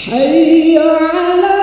حي على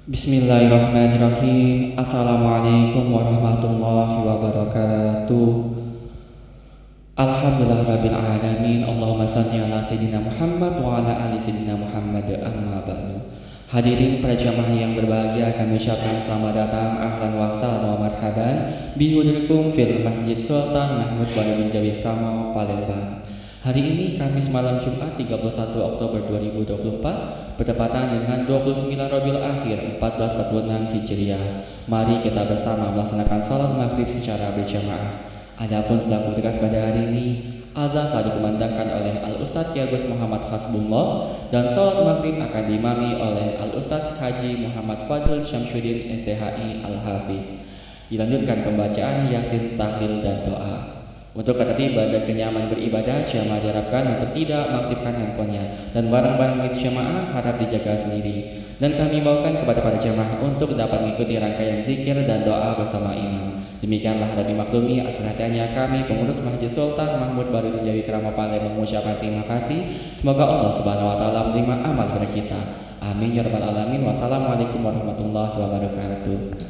Bismillahirrahmanirrahim. Assalamualaikum warahmatullahi wabarakatuh. Alhamdulillah rabbil alamin. Allahumma shalli ala sayyidina Muhammad wa ala ali sayyidina Muhammad, amma ba'du. Hadirin para jamaah yang berbahagia, kami ucapkan selamat datang, ahlan wa sahlan wa marhaban bihudurikum fil Masjid Sultan Mahmud Baru bin Jawi Kramo, Palembang. Hari ini Kamis malam Jumat 31 Oktober 2024 bertepatan dengan 29 Rabiul Akhir 1446 Hijriah. Mari kita bersama melaksanakan sholat maghrib secara berjamaah. Adapun selaku tugas pada hari ini, azan telah dikumandangkan oleh Al-Ustadz Kiai Gus Muhammad Hasbullah dan sholat maghrib akan diimami oleh Al-Ustadz Haji Muhammad Fadil Syamsuddin STHI Al-Hafiz. Dilanjutkan pembacaan Yasin, tahlil dan doa. Untuk ketertiban dan kenyamanan beribadah, jamaah diharapkan untuk tidak mengaktifkan handphonenya dan barang-barang milik jamaah harap dijaga sendiri. Dan kami bawakan kepada para jamaah untuk dapat mengikuti rangkaian zikir dan doa bersama imam. Demikianlah harap dimaklumi atas perhatiannya kami pengurus Masjid Sultan Mahmud Baharudin Jawi Kerama Palembang mengucapkan terima kasih. Semoga Allah Subhanahu wa taala menerima amal ibadah kita. Amin ya rabbal alamin. Wassalamualaikum warahmatullahi wabarakatuh.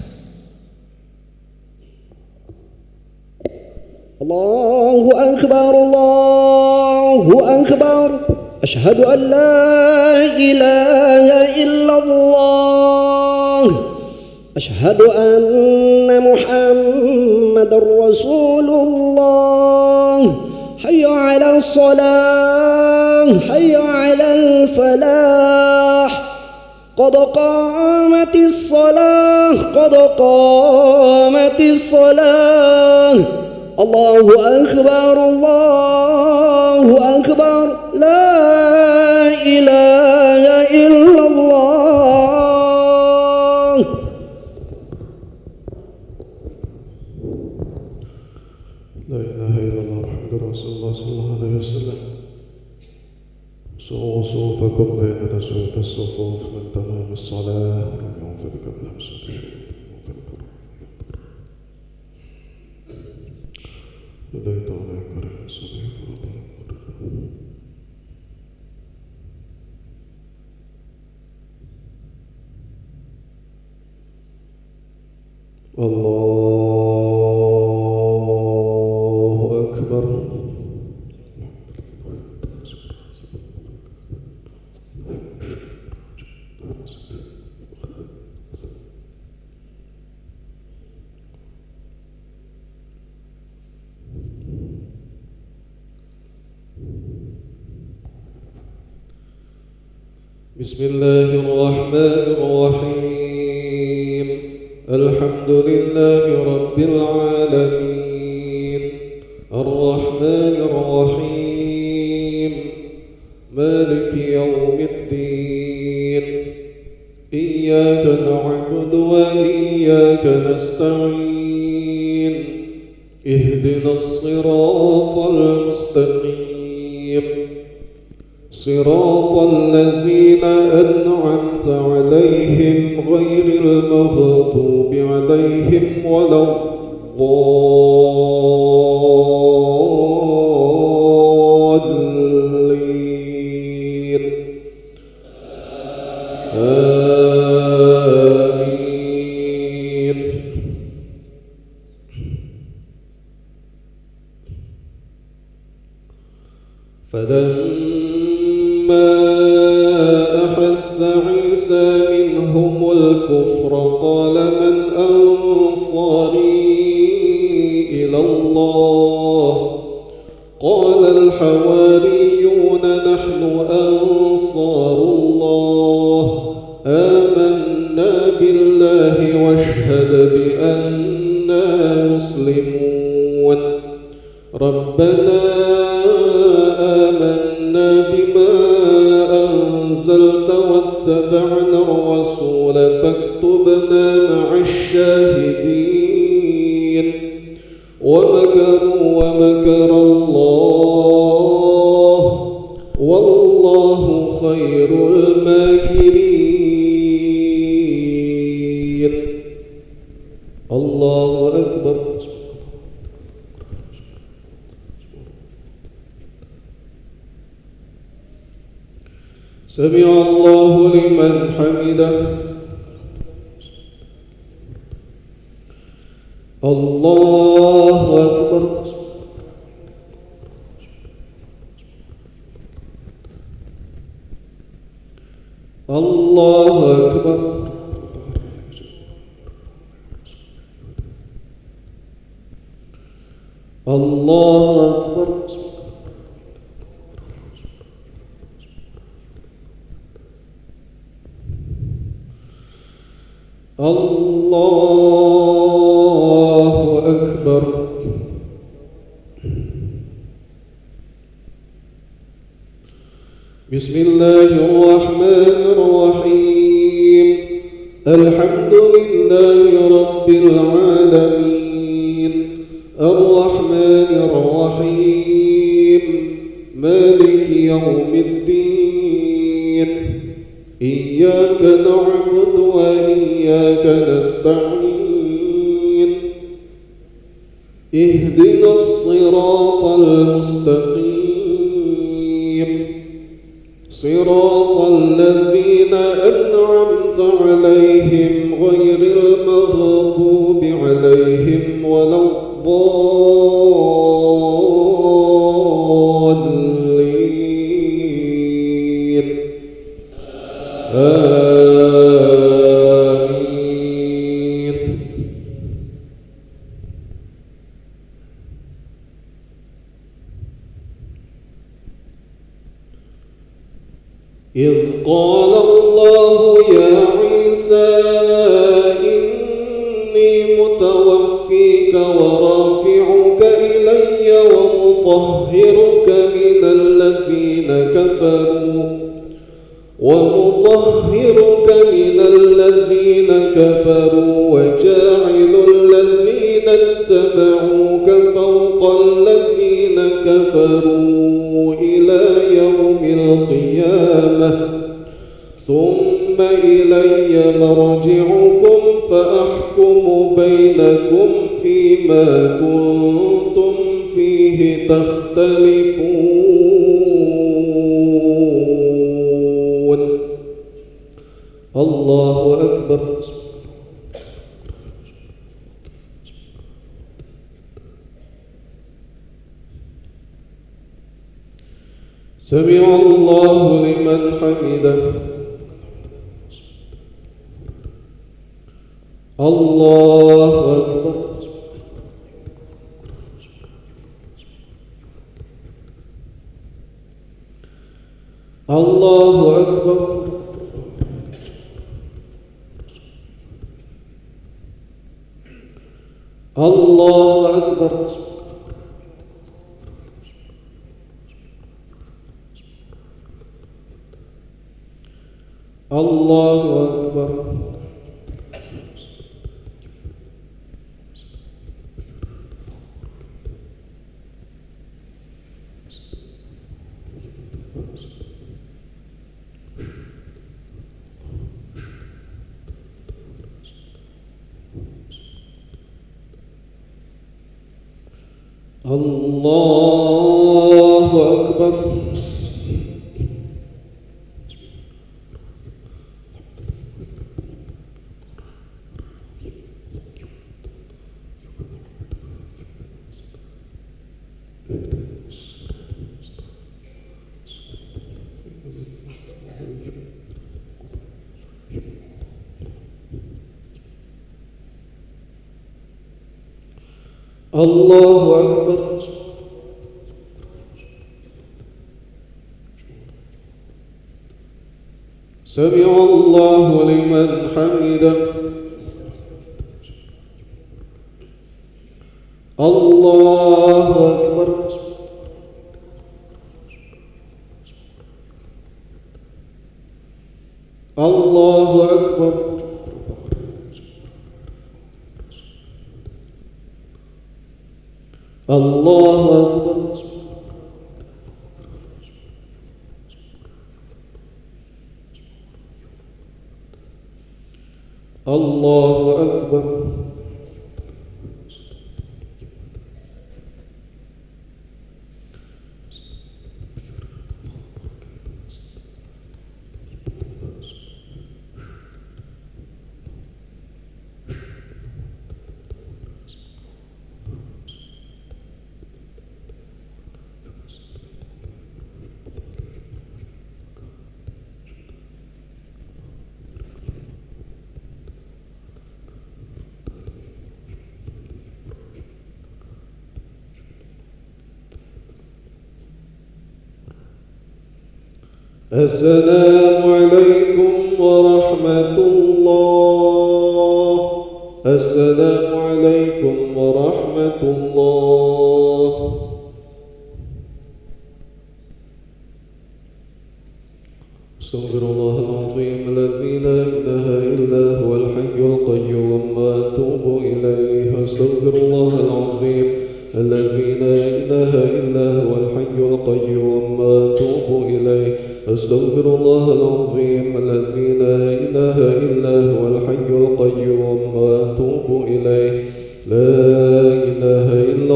Allahu akbar, Allahu akbar. Asyhadu an la ilaha illallah. Asyhadu anna Muhammadar Rasulullah. Hayya 'alas salah, hayya 'alal falah. Qad qamatis salah, qad qamatis salah. Allahu akbar, Allahu akbar. La ilaha illallah. La ilaha illallah Muhammadur Rasulullah sallallahu alaihi wasallam. سووا صفوفكم بين تسوية الصفوف من تمام الصلاة ولم ينفذك بلمسة الشيطان لديت عليك رأسي الله أكبر. بسم الله الرحمن الرحيم. الحمد لله رب العالمين الرحمن الرحيم مالك يوم الدين. إياك نعبد وإياك نستعين. اهدنا الصراط المستقيم صراط الذين أنعمت عليهم غير المغضوب عليهم ولا الضالين. آمين. فلما أحس عيسى منهم الكفر قال من أنصاري إلى الله قال الحواريون نحن أنصار الله آمنا بالله واشهد بأننا مسلمون. ربنا آمنا بما أنزلت واتبعنا الرسول فاكتبنا مع الشاهدين. ومكروا ومكر الله والله خير الماكرين. الله أكبر. سمع الله لمن حمده. الله أكبر. الله أكبر. الله أكبر. الله أكبر. بسم الله الرحمن الرحيم. الحمد لله رب العالمين الرحمن الرحيم اهدنا الصراط المستقيم صراط الذين أنعمت عليهم غير المغضوب عليهم ولا الضالين آمين. إذ قال الله يا عيسى إني متوفيك ورافعك إلي ومطهرك من الذين كفروا وجاعل الذين اتبعوك فوق الذين كفروا إلى يوم القيامة ثم إلي مرجعكم فأحكم بينكم فيما كنتم فيه تختلفون. الله أكبر. سمع الله لمن حمده. الله أكبر. الله أكبر. الله أكبر. الله أكبر. الله أكبر. الله أكبر. سمع الله لمن حمده. الله أكبر. الله أكبر. الله أكبر. الله أكبر. السلام عليكم ورحمة الله. السلام عليكم ورحمة الله. استغفر الله العظيم الذي لا إله إلا هو الحي القيوم وأتوب إليه. استغفر الله العظيم الذي لا إله إلا هو الحي القيوم وأتوب إليه. أستغفر الله العظيم الذي لا إله إلا هو الحي القيوم وأتوب إليه. لا إله إلا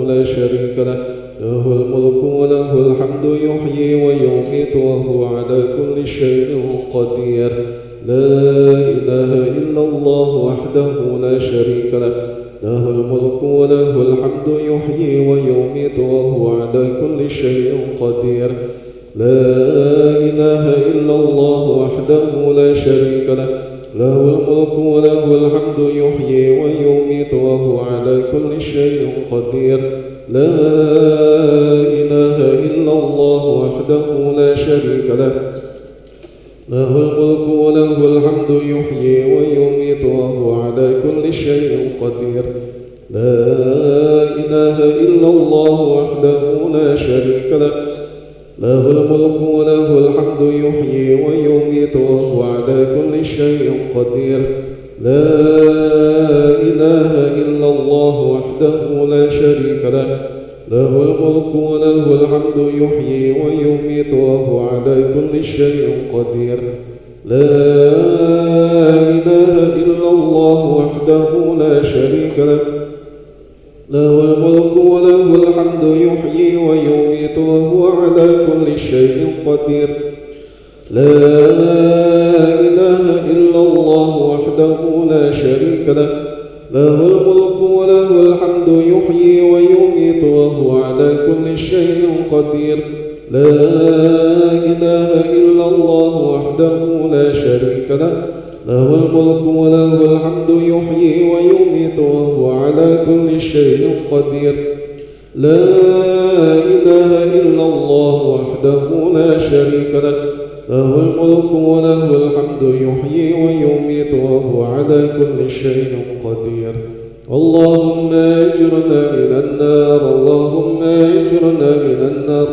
لا شريك له له الملك وله الحمد يحيي ويميت وهو على كل شيء قدير لا إله إلا الله وحده لا شريك له له الملك وله الحمد يحيي ويميت وهو على كل شيء قدير لا إله إلا الله وحده لا شريك له له الملك وله الحمد يحيي ويميت وهو على كل شيء قدير لا إله إلا الله وحده لا شريك له له الملك وله الحمد يحيي ويميت وهو على كل شيء قدير لا إله إلا الله وحده لا شريك له له الملك وله الحمد يحيي ويميت وهو على كل شيء قدير لا إله إلا الله وحده لا شريك له له الملك وله الحمد يحيي ويميت وهو على كل شيء قدير لا إله إلا الله وحده لا شريك له له الملك وله الحمد يحيي ويميت وهو على كل شيء قدير لا إله إلا الله وحده لا شريك له له الملك وله الحمد يحيي ويميت وهو على كل شيء قدير لا إله إلا الله وحده لا شريك له له الملك وله الحمد يحيي ويميت وهو على كل شيء قدير لا إله إلا الله وحده لا شريك له له الملك وله الحمد يحيي ويميت وهو على كل شيء قدير اللهم أجرنا من النار اللهم أجرنا من النار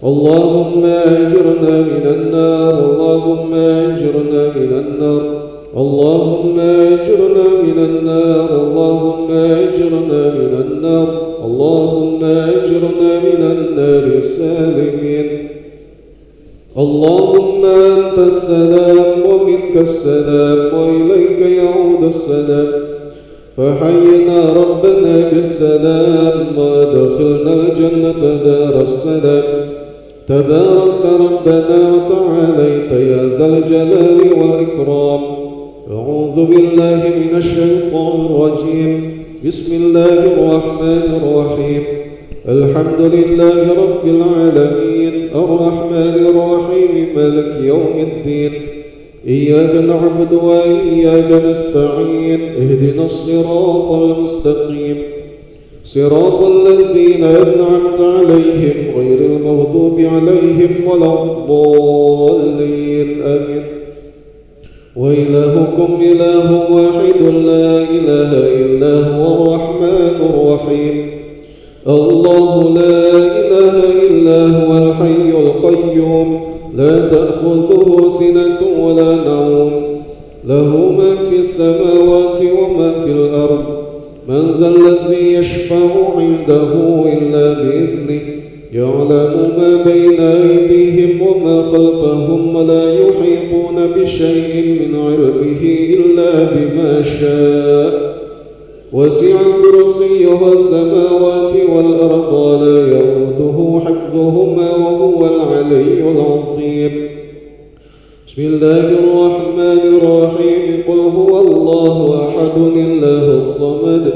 اللهم أجرنا من النار اللهم أجرنا من النار اللهم أجرنا من النار اللهم أجرنا من النار اللهم أجرنا من النار السالمين اللهم أنت السلام ومنك السلام وإليك يعود السلام فحينا ربنا بالسلام وادخلنا الجنة دار السلام تباركت ربنا وتعاليت يا ذا الجلال والإكرام أعوذ بالله من الشيطان الرجيم بسم الله الرحمن الرحيم الحمد لله رب العالمين الرحمن الرحيم مالك يوم الدين إياك نعبد وإياك نستعين اهدنا الصراط المستقيم صراط الذين أنعمت عليهم غير المغضوب عليهم ولا الضالين آمين وإلهكم إله واحد لا إله إلا هو الرحمن الرحيم الله لا إله إلا هو الحي القيوم لا تأخذه سنة ولا نوم له ما في السماوات وما في الأرض من ذا الذي يشفع عنده إلا بإذنه يعلم ما بين أيديهم وما خلفهم ولا يحيطون بشيء من علمه إلا بما شاء وسع كرسيه السماوات والأرض ولا يؤوده حفظهما وهو العلي العظيم بسم الله الرحمن الرحيم قل هو الله أحد الله الصمد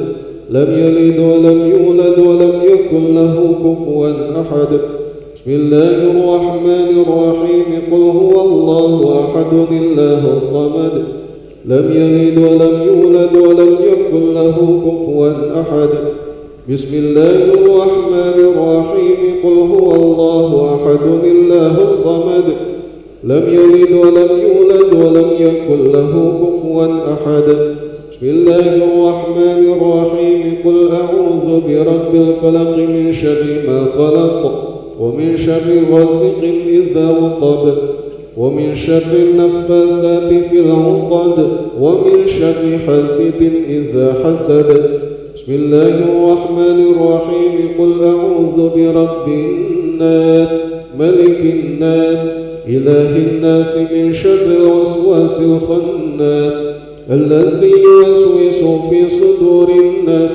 لم يلد ولم يولد ولم يكن له كفوا أحد بسم الله الرحمن الرحيم قل هو الله أحد الله الصمد لم يلد ولم يولد ولم يكن له كفوا أحد بسم الله الرحمن الرحيم قل هو الله أحد الله الصمد لم يلد ولم يولد ولم يكن له كفوا أحد بسم الله الرحمن الرحيم قل أعوذ برب الفلق من شر ما خلق ومن شر غاسق إذا وقب ومن شر النفاثات في العقد ومن شر حاسد إذا حسد بسم الله الرحمن الرحيم قل أعوذ برب الناس ملك الناس إله الناس من شر الوسواس الخناس الذي يوسوس في صدور الناس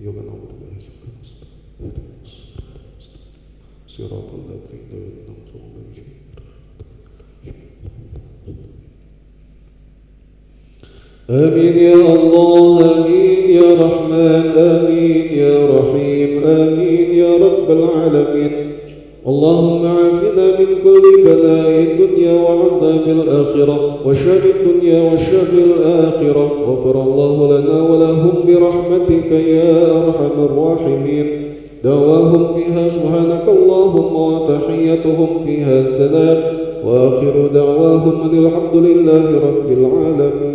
إياك نعبد وإياك نستعين صراط الذين أنعمت عليهم. آمين يا الله، آمين يا رحمن، آمين يا رحيم، آمين يا رب العالمين. اللهم عافنا من كل بلاء الدنيا وعذاب الآخرة وشر الدنيا وشر الآخرة. غفر الله لنا ولهم برحمتك يا أرحم الراحمين. دعواهم فيها سبحانك اللهم وتحيتهم فيها السلام، وآخر دعواهم أن الحمد لله رب العالمين.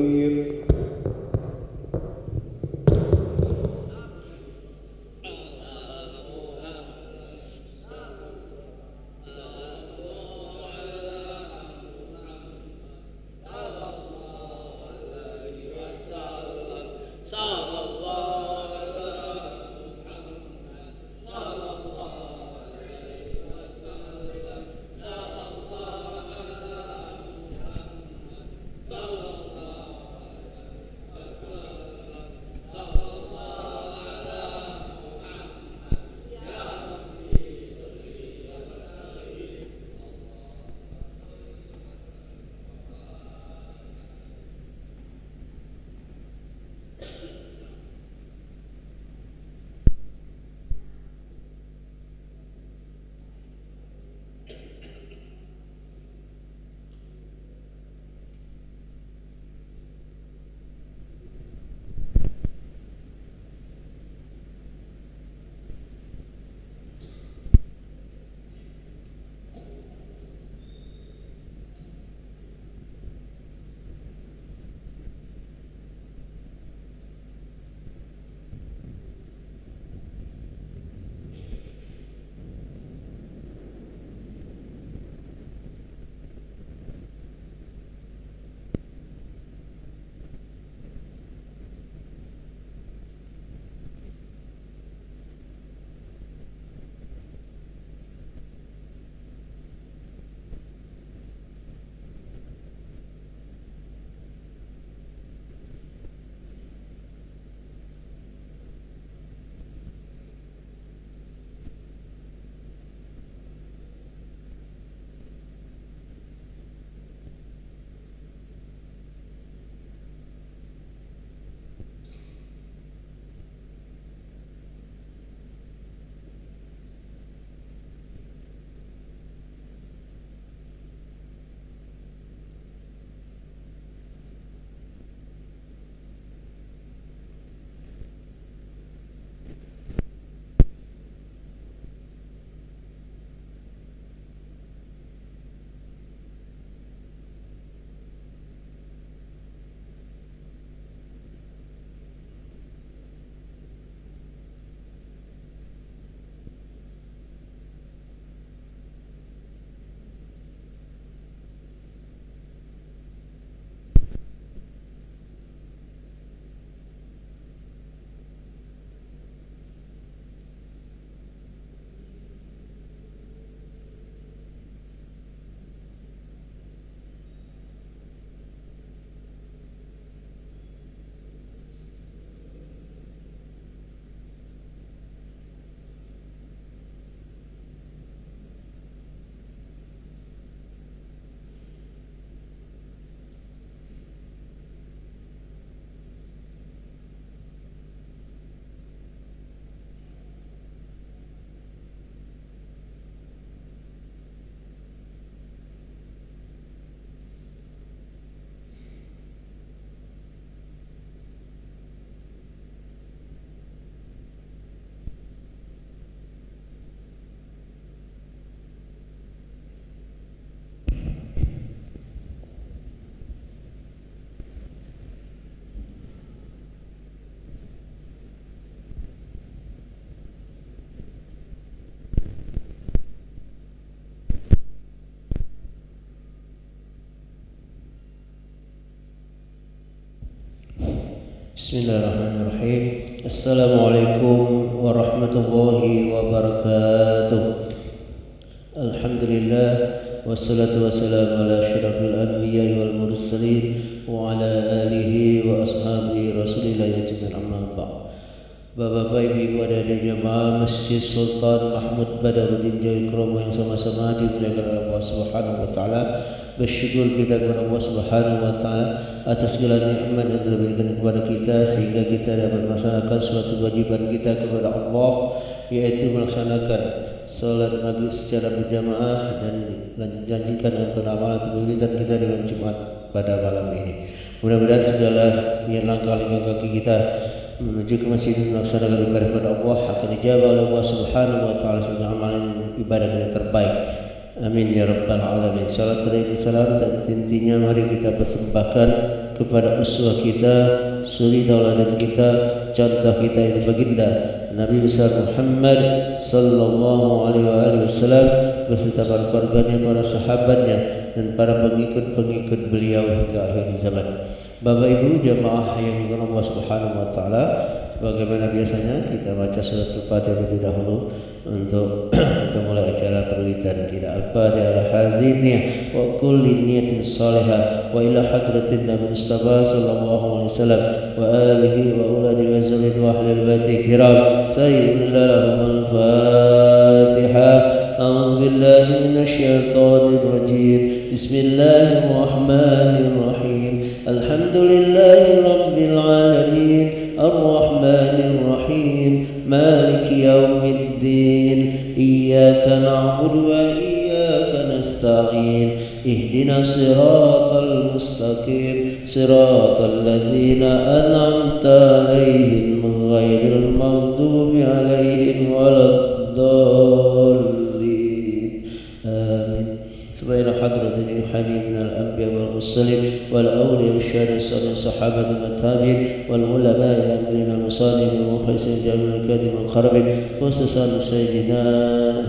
Bismillahirrahmanirrahim. Assalamualaikum warahmatullahi wabarakatuh. Alhamdulillah, wassalatu wassalamu ala asyrafil anbiya'i wal mursalin wa ala alihi wa ashabihi rasulillah ajma'in, amma ba'd. Bapak-bapak, ibu-ibu ada di jemaah Masjid Sultan Mahmud Badaruddin Jaya Kromo yang sama-sama dimuliakan oleh Allah Subhanahu wa taala. Bersyukur kita kepada Allah Subhanahu wa taala atas segala nikmat yang telah diberikan kepada kita sehingga kita dapat melaksanakan suatu kewajiban kita kepada Allah, yaitu melaksanakan salat maghrib secara berjamaah dan janjikan dan beramal atau berwiridan kita dengan Jumat pada malam ini. Mudah-mudahan segala niat langkah-langkah kaki kita menuju ke masjid melaksanakan ibadah kepada Allah akan dijawab oleh Allah Subhanahu wa taala sebagai amalan ibadah kita terbaik. Amin ya rabbal alamin. Salat dan salam dan intinya mari kita persembahkan kepada uswah kita, suri tauladan kita, contoh kita itu baginda Nabi besar Muhammad sallallahu alaihi wasallam beserta para keluarganya, para sahabatnya dan para pengikut-pengikut beliau hingga akhir zaman. Bapak Ibu jemaah yang dimuliakan Allah Subhanahu wa taala, sebagaimana biasanya kita baca surat Al-Fatihah terlebih dahulu untuk kita mulai acara perwiridan kita. Al-Fatihah al-haziniyah wa kulli niyatin salihah wa ila hadratin Nabi Mustafa sallallahu alaihi wasallam wa alihi wa uladi wa zurriyyati wa ahli al-baiti kiram sayyidina lahum al-Fatihah. أعوذ بالله من الشيطان الرجيم بسم الله الرحمن الرحيم الحمد لله رب العالمين الرحمن الرحيم مالك يوم الدين إياك نعبد وإياك نستعين اهدنا الصراط المستقيم صراط الذين أنعمت عليهم غير المغضوب عليهم ولا الضالين سبحان حضرة الإيحاني من الأنبياء والمرسلين والأولياء والشهداء والصالحين الصحابة والتابعين والعلماء الأمرين والمصالحين والمخلصين جميع الكاتب والخربين خصوصا سيدنا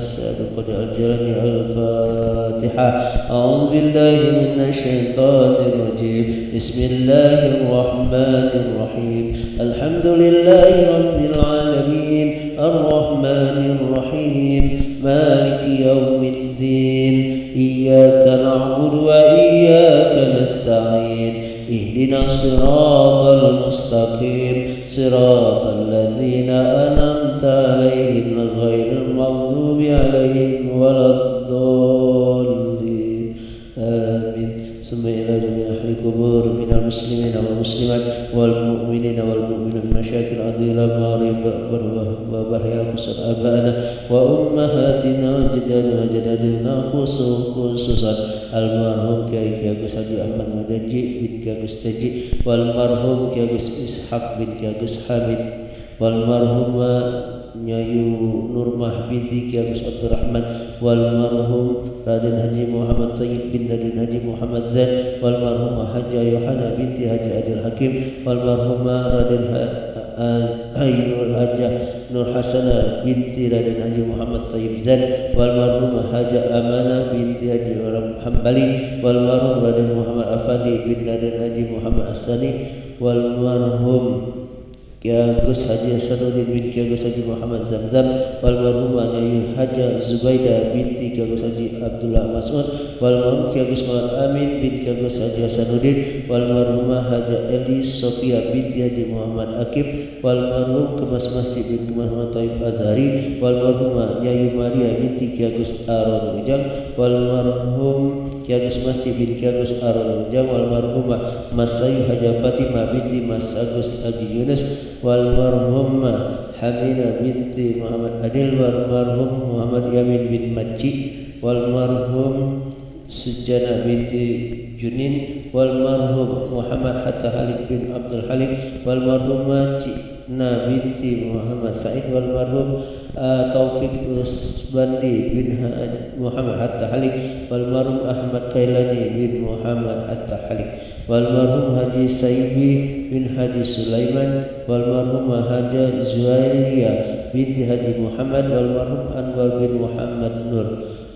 السيد القدر الجلالي. الفاتحة. أعوذ بالله من الشيطان الرجيم بسم الله الرحمن الرحيم الحمد لله رب العالمين الرحمن الرحيم مالك يوم الدين إياك نعبد وإياك نستعين اهدنا الصراط المستقيم صراط الذين أنعمت عليهم غير المغضوب عليهم ولا الضالين آمين. ثم إلى جميع أهل القبور من المسلمين والمسلمات والمؤمنين والمؤمنات مشاكل عديلة مارب وبريا خصوصا آبائنا وأمهاتنا وجدادنا وجدادنا خصوصا المرحوم Kiai Agus Haji Ahmad Mudaji bin Kiai Agus Taji والمرحوم Kiai Agus Ishaq bin Kiai Agus Hamid والمرحومة Nyayu Nurmah binti Kiai Agus Abdurrahman والمرحوم Raden Haji Muhammad Tayyib bin Raden Haji Muhammad Zain والمرحومة Haja Yohana binti Haji Adil Hakim والمرحومة Raden Ayyul Hajah Nur Hasanah binti Raden Haji Muhammad Tayyib Zain والمرحومة Haja Amanah binti Haji Hambali والمرحوم Raden Muhammad Afandi bin Raden Haji Muhammad Asani والمرحوم Kiai Agus Haji Hasanuddin bin Kiai Agus Haji Muhammad Zamzam walmarhumah Nyai Haja Zubaidah binti Kiai Agus Haji Abdullah Mas'ud walmarhum Kiai Agus Muhammad Amin bin Kiai Agus Haji Hasanuddin walmarhumah Haja Eli Sofia binti Haji Muhammad Akib walmarhum Kemas Masjid bin Kemas Muhammad Taib Azhari walmarhumah Nyai Maria binti Kiai Agus Aron Ujang walmarhum Kiai Agus Masjid bin Kiai Agus Aron Ujang walmarhumah Mas Sayu Haja Fatimah binti Mas Agus Haji Yunus والمرحومة حميدة بنت محمد عدل والمرحوم محمد يمين بن مجي والمرحوم سجانة بنت جنين والمرحوم محمد حتى حليم بن عبد الحليم والمرحومة جئنا بنت محمد سعيد والمرحوم توفيق رسبندي بن محمد حتى حليم والمرحوم أحمد كيلاني بن محمد حتى حليم والمرحوم Haji Saibi bin Haji Sulaiman walmarhumah Haja Zuwairiyah binti Haji Muhammad walmarhum Anwar bin Muhammad Nur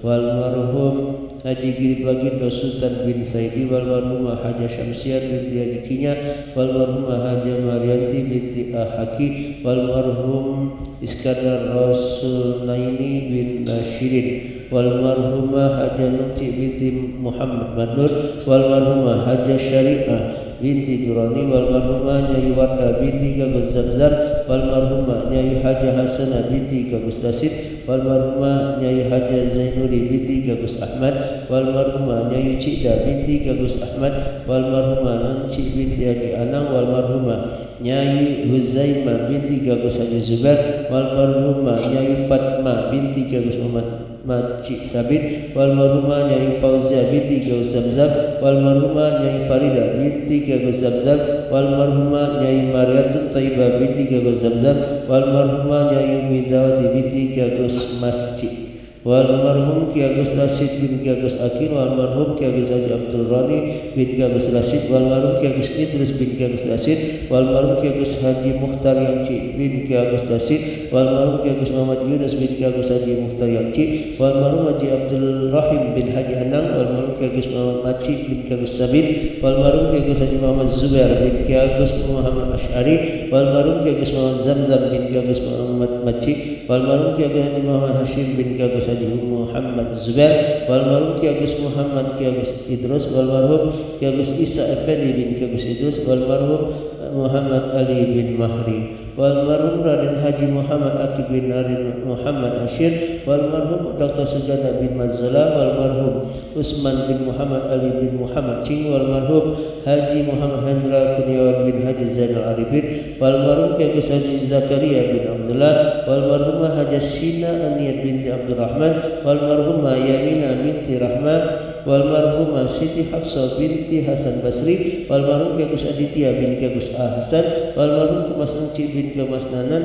walmarhum Haji Giri Bagindo Sultan bin Saidi walmarhumah Haja Syamsian binti Haji Kinya walmarhumah Haja Marianti binti Ahaki walmarhum Iskandar Rasul Naini bin Nashirin wal marhumah Hajah Nungci binti Muhammad Manur, wal marhumah Hajah Syariah binti Durani, wal marhumah Nyai Wardah binti Gagus Zamzam, wal marhumah Nyai Hajah Hasanah binti Gagus Rasid, wal marhumah Nyai Hajah Zainuri binti Gagus Ahmad, wal marhumah Nyai Cida binti Gagus Ahmad, wal marhumah Nanci binti Haji Anang, wal marhumah Nyai Huzaimah binti Gagus Haji Zubair, wal marhumah Nyai Fatmah binti Gagus Muhammad Cik Sabit, wal marhumah Nyai Fauzia binti Gagus Zamzam, wal marhumah Nyai Farida binti Gagus Zamzam, wal marhumah Nyai Mariatun Taibah binti Gagus Zamzam, wal marhumah Nyai Mizawati binti Gagus Masjid, wal marhum Ki Agus Rasid bin Ki Agus Akil, wal marhum Ki Agus Haji Abdul Rani bin Ki Agus Rasid, wal marhum Ki Agus Idris bin Ki Agus Rasid, wal marhum Ki Agus Haji Mukhtar Yangci bin Ki Agus Rasid, wal marhum Ki Agus Muhammad Yunus bin Ki Agus Haji Mukhtar Yangci, wal marhum Haji Abdul Rahim bin Haji Anang, wal marhum Ki Agus Muhammad Maci bin Ki Agus Sabit, wal marhum Ki Agus Haji Muhammad Zubair bin Ki Agus Muhammad Ash'ari, wal marhum Ki Agus Muhammad Zamzam bin Ki Agus Muhammad Maci, wal marhum Ki Agus Haji Muhammad Hashim bin Ki Agus Haji Muhammad Zubair, wal marhum Ki Agus Muhammad Ki Agus Idrus, wal marhum Ki Agus Isa Effendi bin Ki Agus Idrus, wal marhum Muhammad Ali bin Mahri, wal marhum Raden Haji Muhammad Akib bin Raden Muhammad Ashir, wal marhum Dr. Sujana bin Mazala, wal marhum Usman bin Muhammad Ali bin Muhammad Cing, wal marhum Haji Muhammad Hendra Kurniawan bin Haji Zainal Arifin, wal marhum Ki Agus Haji Zakaria bin Abdullah, wal marhumah Haji Sina Aniyat binti Abdul Rahman, wal marhumah Yamina binti Rahman, wal marhumah Siti Hafsah binti Hasan Basri, wal marhum Ki Agus Aditya bin Ki Agus Hasan, wal marhum Mas Nungci bin Ki Mas Manan,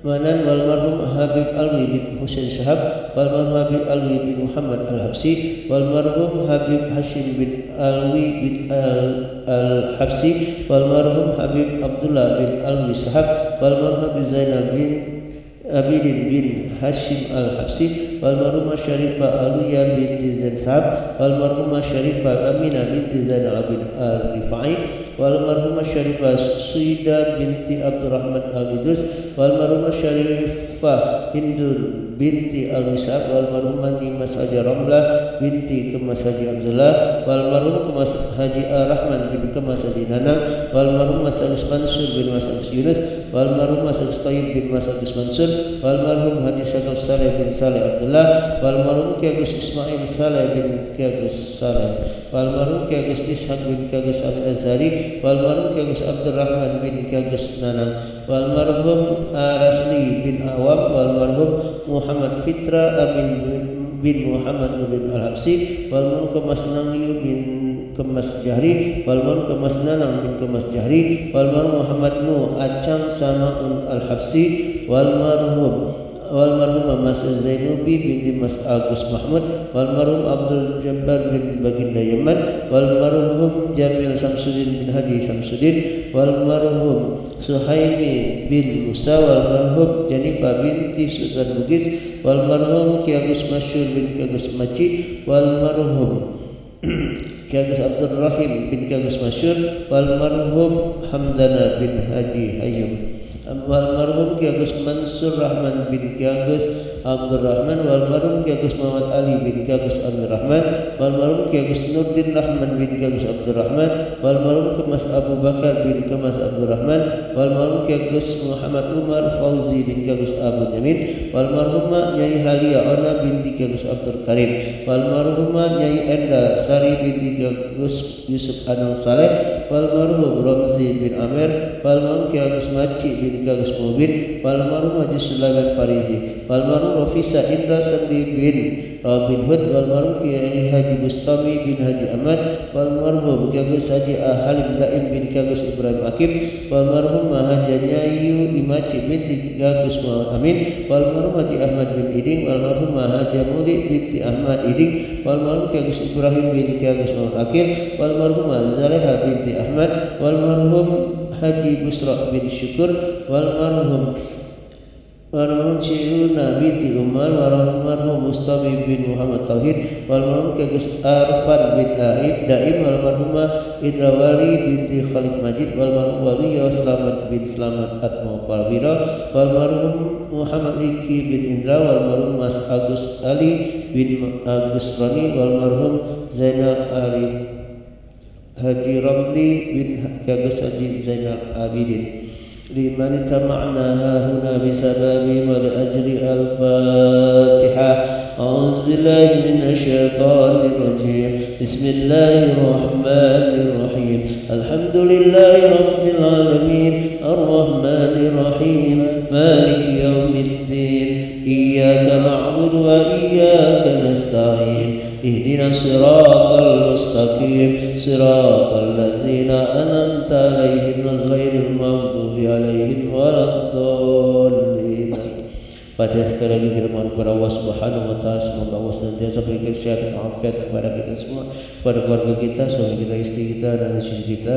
wal marhum Habib Alwi bin Husain Shahab, wal marhum Habib Alwi bin Muhammad Al-Habsi, wal marhum Habib Hashim bin Alwi bin Al-Habsi, wal marhum Habib Abdullah bin Alwi Shahab, wal marhum Habib Zainal bin Abidin bin Hashim Al-Habsi, wal marhumah Syarifah Aliyah binti Zain Sahab, wal marhumah Syarifah Aminah binti Zainal Abidin Al-Rifai, wal marhumah Syarifah Suida binti Abdurrahman Al-Idrus, wal marhumah Syarifah Hindun binti Al-Wisaq, wal marhumah Nimas Haji Ramlah binti Kemas Haji Abdullah, wal marhum Kemas Haji Ar-Rahman bin Kemas Haji Nanang, wal marhum Mas Agus Mansur bin Mas Agus Yunus, wal marhum Mas Agus Tayyib bin Mas Agus Mansur, wal marhum Haji Sagaf Saleh bin Saleh Abdullah, wal marhum Ki Agus Ismail Saleh bin Ki Agus Saleh, wal marhum Ki Agus Ishaq bin Ki Agus Amin Azhari, wal marhum Ki Agus Abdul Rahman bin Ki Agus Nanang, wal marhum Rasli bin Awam, wal marhum Muhammad Fitra Amin bin Muhammad bin Al-Habsi, wal marhum Kemas Nangyu bin Kemas Jahri, wal marhum Kemas Nanang bin Kemas Jahri, wal marhum Muhammad Nu Acang Samaun Al-Habsi, wal marhum Mas Zainubi binti Mas Agus Mahmud, wal marhum Abdul Jabbar bin Baginda Yaman, wal marhum Jamil Samsudin bin Haji Samsudin, wal marhum Suhaimi bin Musa, wal marhum Janifa binti Sultan Bugis, wal marhum Ki Agus Masyur bin Ki Agus Maci, wal marhum Ki Agus Abdul Rahim bin Ki Agus Masyur, wal marhum Hamdana bin Haji Hayyum, wal marhum Ki Agus Mansur Rahman bin Ki Agus Abdul Rahman, wal marhum Ki Agus Muhammad Ali bin Ki Agus Abdul Rahman, wal marhum Ki Agus Nurdin Rahman bin Ki Agus Abdul Rahman, wal marhum Kemas Abu Bakar bin Kemas Abdul Rahman, wal marhum Ki Agus Muhammad Umar Fauzi bin Ki Agus Abu Yamin, wal marhumah Nyai Halia Ona binti Ki Agus Abdul Karim, wal marhumah Nyai Enda Sari binti Ki Agus Yusuf Anang Saleh, wal marhum Ramzi bin Amir, wal marhum Ki Agus Maci bin Ki Agus Mubin, wal marhum Haji Sulaiman Farizi, wal marhum Rafisa Indra Sandi bin Robin Hood, wal marhum Kiai Haji Bustami bin Haji Ahmad, wal marhum Ki Agus Haji Halim Daim bin Ki Agus Ibrahim Akib, wal marhum Haji Nyayu Imaci binti Ki Agus Muhammad Amin, wal marhum Haji Ahmad bin Iding, wal marhum Haji Muli binti Ahmad Iding, wal marhum Ki Agus Ibrahim bin Ki Agus Muhammad Akil, wal marhum Zaleha binti Ahmad, wal marhum Haji Busra bin Syukur, wal marhum Walmarhum Syihuna binti Umar, walmarhum Mustafi bin Muhammad Tauhid, walmarhum Kegus Arfan bin Daim, walmarhumah Idrawali binti Khalid Majid, walmarhum Waliya Slamet bin Slamet Atmo Palwira, walmarhum Muhammad Iki bin Indra, walmarhum Mas Agus Ali bin Agus Rani, walmarhum Zainal Ali Haji Ramli bin Agus Haji Zainal Abidin. لمن اجتمعنا هنا بسببهم ولأجل الفاتحة. أعوذ بالله من الشيطان الرجيم. بسم الله الرحمن الرحيم. الحمد لله رب العالمين الرحمن الرحيم مالك يوم الدين إياك نعبد وإياك نستعين اهدنا الصراط المستقيم صراط الذين أنعمت عليهم غير المغضوب عليهم ولا الضالين. Pada sekali lagi kita mohon kepada Allah Subhanahu wa taala semoga Allah senantiasa berikan kesehatan dan afiat kepada kita semua, kepada keluarga kita, suami kita, istri kita dan cucu kita.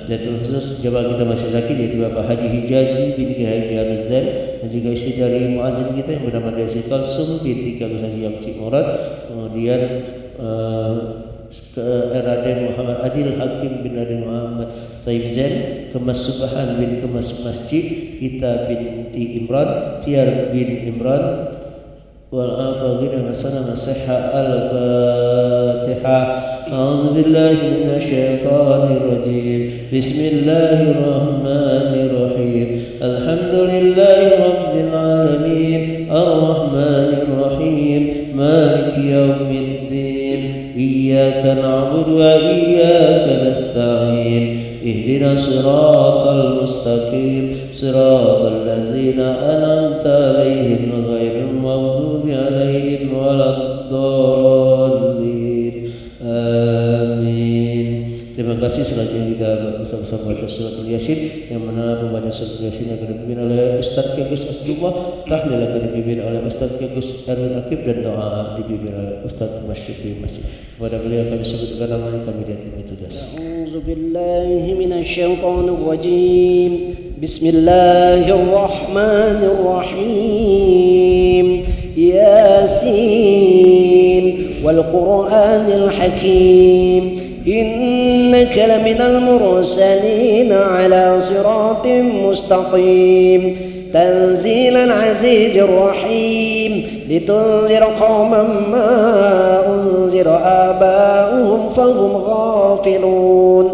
Dan terkhusus jemaah kita masih sakit yaitu Bapak Haji Hijazi binti Haji Arizal dan juga istri dari muazzin kita yang bernama Desi Kalsum binti Agus Haji Yamci Murad, kemudian Raden Muhammad Adil Hakim bin Raden Muhammad Taib Zain, Kemas Subhan bin Kemas Masjid, Ita binti Imran, Tiar bin Imran, wal afaqina hasanah nasihha al-Fatihah. A'udzu billahi minasyaitonir rajim. Bismillahirrahmanirrahim. Alhamdulillahi rabbil alamin arrahmanir rahim maliki yaumiddin iyyaka na'budu wa iyyaka nasta'in ihdina siratal mustaqim siratal ladzina an'amta 'alaihim ghairil maghdubi 'alaihim waladdallin. Amin. Terima kasih. Selanjutnya kita bersama-sama baca surat Yasin, yang mana pembaca surat Yasin akan dipimpin oleh Ustaz Kegus Asdullah, tahlil akan dipimpin oleh Ustaz Kegus Erwin Akib, dan doa dipimpin oleh Ustaz Masyuki Masjid. Kepada beliau kami sebutkan namanya, kami diatimai tugas. A'udzu billahi minasyaitonir rajim. Bismillahirrahmanirrahim. Yasin wal Qur'anil Hakim. إنك لمن المرسلين على صراط مستقيم تنزيل العزيز الرحيم لتنذر قوما ما أنذر آباؤهم فهم غافلون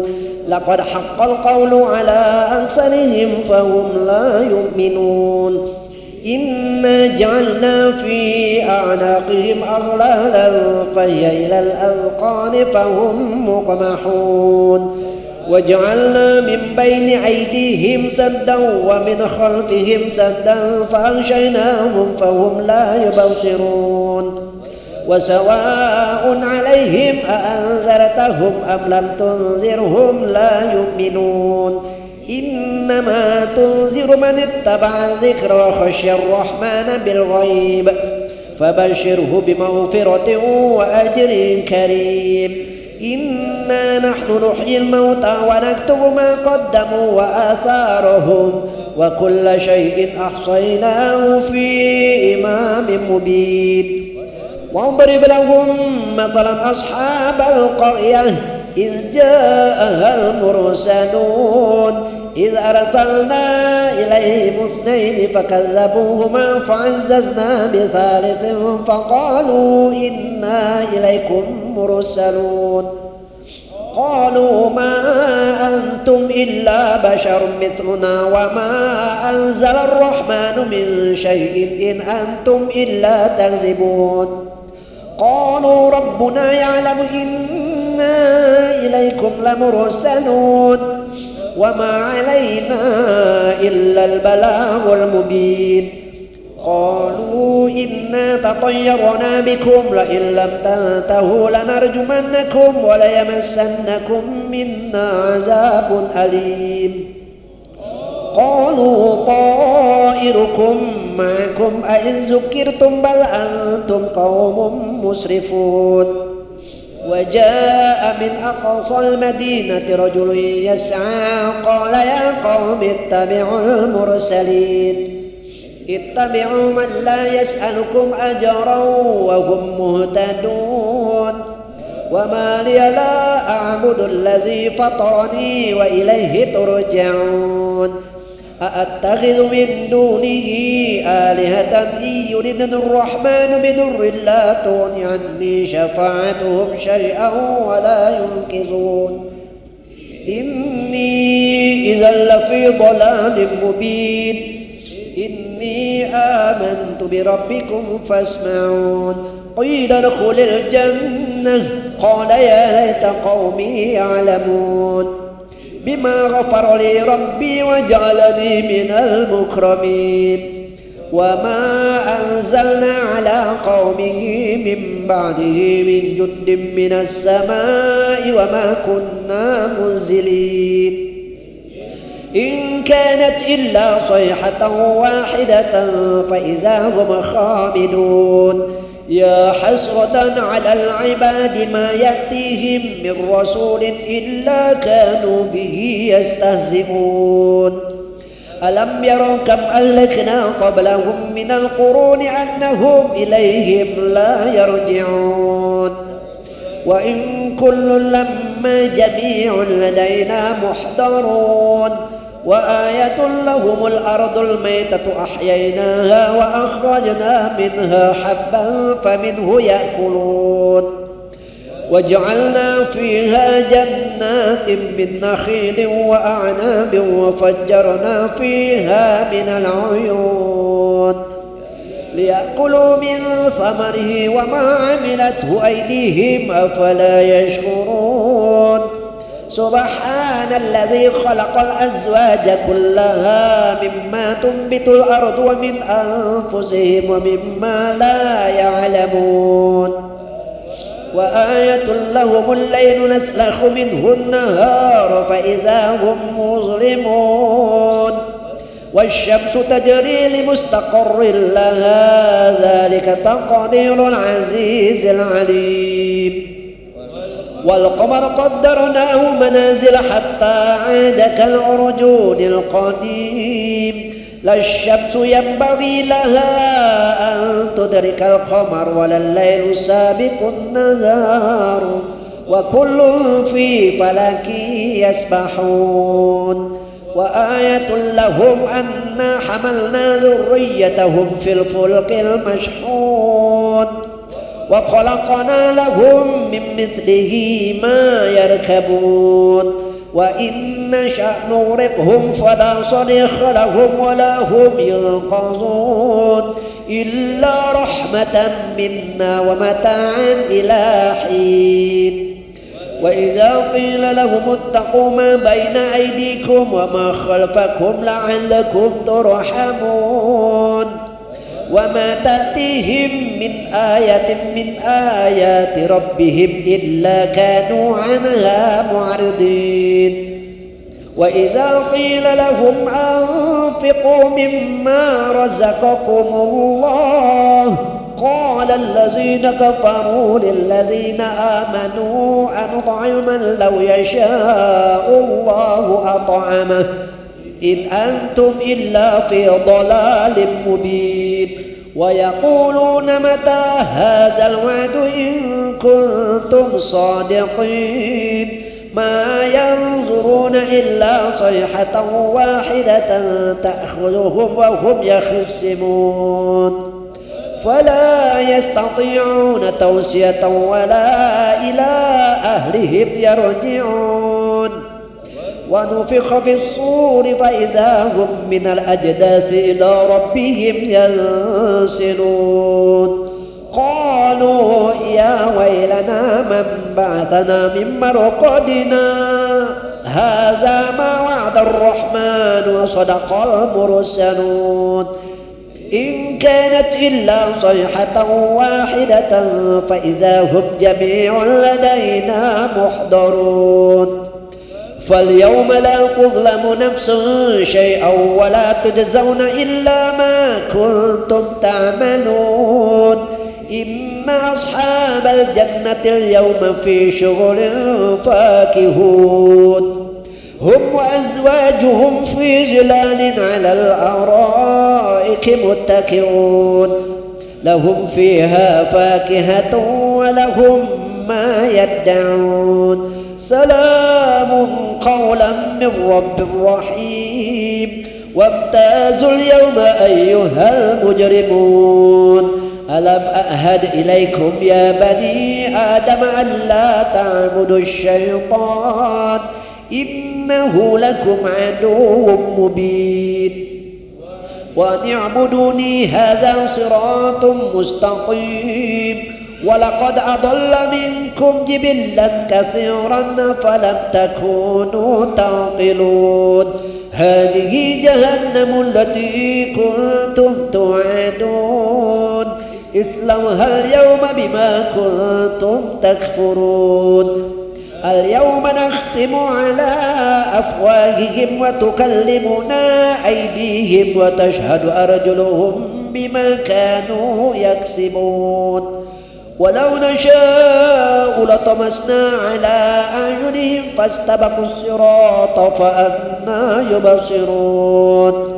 لقد حق القول على أكثرهم فهم لا يؤمنون إنا جعلنا في أعناقهم أغلالا فهي إلى الأذقان فهم مقمحون وجعلنا من بين أيديهم سدا ومن خلفهم سدا فأغشيناهم فهم لا يبصرون وسواء عليهم أأنذرتهم أم لم تنذرهم لا يؤمنون إنما تنذر من اتبع الذكر وخشي الرحمن بالغيب فبشره بمغفرة وأجر كريم إنا نحن نحيي الموتى ونكتب ما قدموا وآثارهم وكل شيء أحصيناه في إمام مبين واضرب لهم مثلا أصحاب القرية إذ جاءها المرسلون إذ أرسلنا إليهم اثنين فكذبوهما فعززنا بثالث فقالوا إنا إليكم مرسلون قالوا ما أنتم إلا بشر مثلنا وما أنزل الرحمن من شيء إن أنتم إلا تكذبون قالوا ربنا يعلم إنا إليكم لمرسلون وما علينا إلا البلاغ المبين قالوا إنا تطيرنا بكم لئن لم تنتهوا لنرجمنكم وليمسنكم منا عذاب أليم قالوا طائركم معكم أئن ذكرتم بل أنتم قوم مسرفون وجاء من أقصى المدينة رجل يسعى قال يا قوم اتبعوا المرسلين اتبعوا من لا يسألكم أجرا وهم مهتدون وما لي لا أعبد الذي فطرني وإليه ترجعون أأتخذ من دونه آلهة إن يردن الرحمن بضر لا تغن عني شفاعتهم شيئا ولا ينقذون إني إذا لفي ضلال مبين إني آمنت بربكم فاسمعون قيل ادخل الجنة قال يا ليت قومي يعلمون بما غفر لي ربي وجعلني من المكرمين وما أنزلنا على قومه من بعده من جند من السماء وما كنا منزلين إن كانت إلا صيحة واحدة فإذا هم خامدون يا حسرة على العباد ما يأتيهم من رسول إلا كانوا به يستهزئون ألم يروا كم أهلكنا قبلهم من القرون أنهم إليهم لا يرجعون وإن كل لما جميع لدينا محضرون وآية لهم الأرض الميتة أحييناها وأخرجنا منها حبا فمنه يأكلون وجعلنا فيها جنات من نخيل وأعناب وفجرنا فيها من العيون ليأكلوا من ثمره وما عملته أيديهم أفلا يشكرون سبحان الذي خلق الأزواج كلها مما تنبت الأرض ومن أنفسهم ومما لا يعلمون وآية لهم الليل نسلخ منه النهار فإذا هم مظلمون والشمس تجري لمستقر لها ذلك تقدير العزيز العليم والقمر قدرناه منازل حتى عاد كالعرجون القديم لا الشمس ينبغي لها أن تدرك القمر ولا الليل سابق النهار وكل في فلك يسبحون وآية لهم أنا حملنا ذريتهم في الفلك المشحون وخلقنا لهم من مثله ما يركبون وإن نشأ نغرقهم فلا صريخ لهم ولا هم ينقذون إلا رحمة منا ومتاعا إلى حين وإذا قيل لهم اتقوا ما بين أيديكم وما خلفكم لعلكم ترحمون وما تأتيهم من آية من آيات ربهم إلا كانوا عنها معرضين وإذا قيل لهم أنفقوا مما رزقكم الله قال الذين كفروا للذين آمنوا أنطعم من لو يشاء الله أطعمه إن أنتم إلا في ضلال مبين ويقولون متى هذا الوعد إن كنتم صادقين ما ينظرون إلا صيحة واحدة تأخذهم وهم يخصمون فلا يستطيعون توصية ولا إلى أهلهم يرجعون ونفخ في الصور فإذا هم من الأجداث إلى ربهم ينسلون قالوا يا ويلنا من بعثنا من مرقدنا هذا ما وعد الرحمن وصدق المرسلون إن كانت إلا صيحة واحدة فإذا هم جميع لدينا محضرون فاليوم لا تظلم نفس شيئا ولا تجزون إلا ما كنتم تعملون إن أصحاب الجنة اليوم في شغل فاكهون هم وأزواجهم في ظلال على الأرائك متكئون لهم فيها فاكهة ولهم ما يدعون سلام قولا من رب رحيم وامتازوا اليوم أيها المجرمون ألم أعهد إليكم يا بني آدم ألا تعبدوا الشيطان إنه لكم عدو مبين وأن اعبدوني هذا صراط مستقيم ولقد أضل منكم جبلا كثيرا فلم تكونوا تعقلون هذه جهنم التي كنتم توعدون اصلوها اليوم بما كنتم تكفرون اليوم نختم على أفواههم وتكلمنا أيديهم وتشهد أرجلهم بما كانوا يكسبون ولو نشاء لطمسنا على أعينهم فاستبقوا الصراط فأنى يبصرون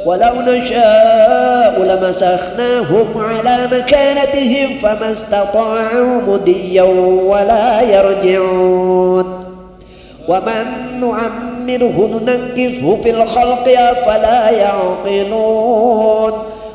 ولو نشاء لمسخناهم على مكانتهم فما استطاعوا مضيا ولا يرجعون ومن نعمره ننكسه في الخلق أفلا يعقلون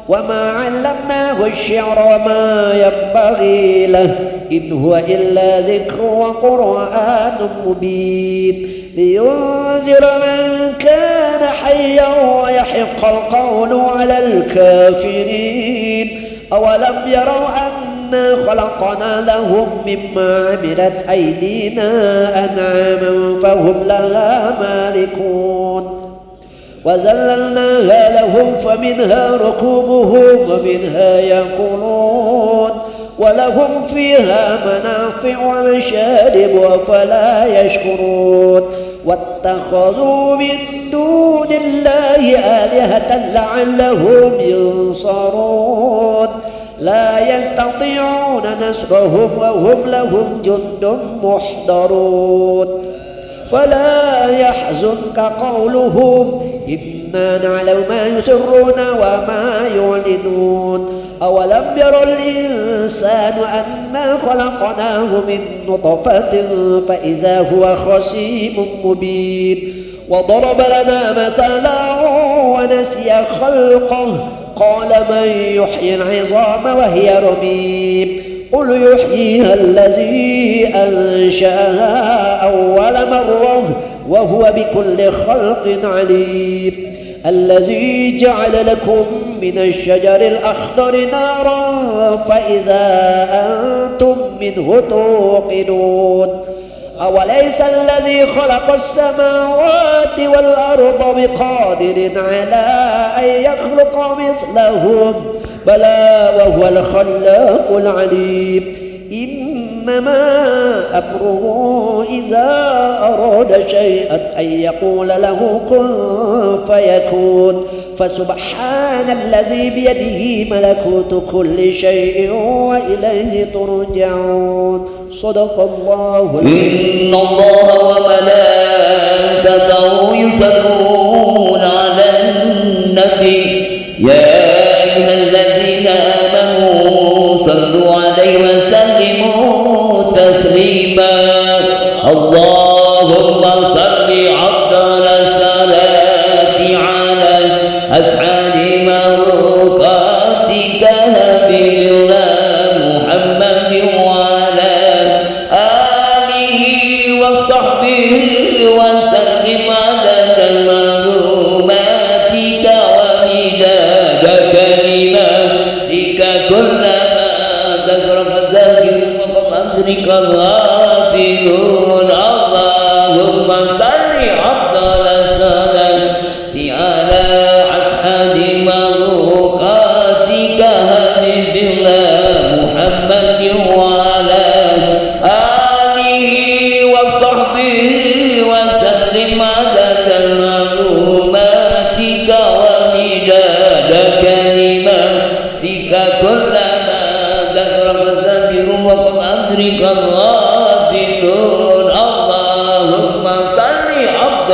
وما علمناه الشعر وما ينبغي له إن هو إلا ذكر وقرآن مبين لينذر من كان حيا ويحق القول على الكافرين أولم يروا أنا خلقنا لهم مما عملت أيدينا أنعاما فهم لها مالكون وذللناها لهم فمنها ركوبهم ومنها يأكلون ولهم فيها منافع ومشارب أفلا يشكرون واتخذوا من دون الله آلهة لعلهم ينصرون لا يستطيعون نصرهم وهم لهم جند محضرون فلا يحزنك قولهم إنا نعلم ما يسرون وما يعلنون أولم ير الإنسان أنا خلقناه من نطفة فإذا هو خصيم مبين وضرب لنا مثلا ونسي خلقه قال من يحيي العظام وهي رميم قل يحييها الذي أنشأها أول مرة وهو بكل خلق عليم الذي جعل لكم من الشجر الأخضر نارا فإذا أنتم منه توقدون أوليس الذي خلق السماوات والأرض بقادر على أن يخلق مثلهم بلى وهو الخلاق العليم إنما أمره إذا أراد شيئا أن يقول له كن فيكون فسبحان الذي بيده ملكوت كل شيء وإليه ترجعون صدق الله إن الله وملائكته يصلون على النبي يا أيها الذين آمنوا صلوا عليه وسلموا تسليما اللهم صل أفضل الصلاة على أسعد مخلوقاتك حبيب الله محمد وعلى آله وصحبه وسلم عدد معلوماتك ومداد كلماتك كلما ذكرك الذاكر وقدرك الغافلون اللهم صل أفضل الصلاة على أسعد مخلوقاتك حبيب الله محمد وعلى آله وصحبه وسلم عدد معلوماتك ومداد كلماتك كلما ذكرك الذاكر وقدرك الغافلون اللهم صل أفضل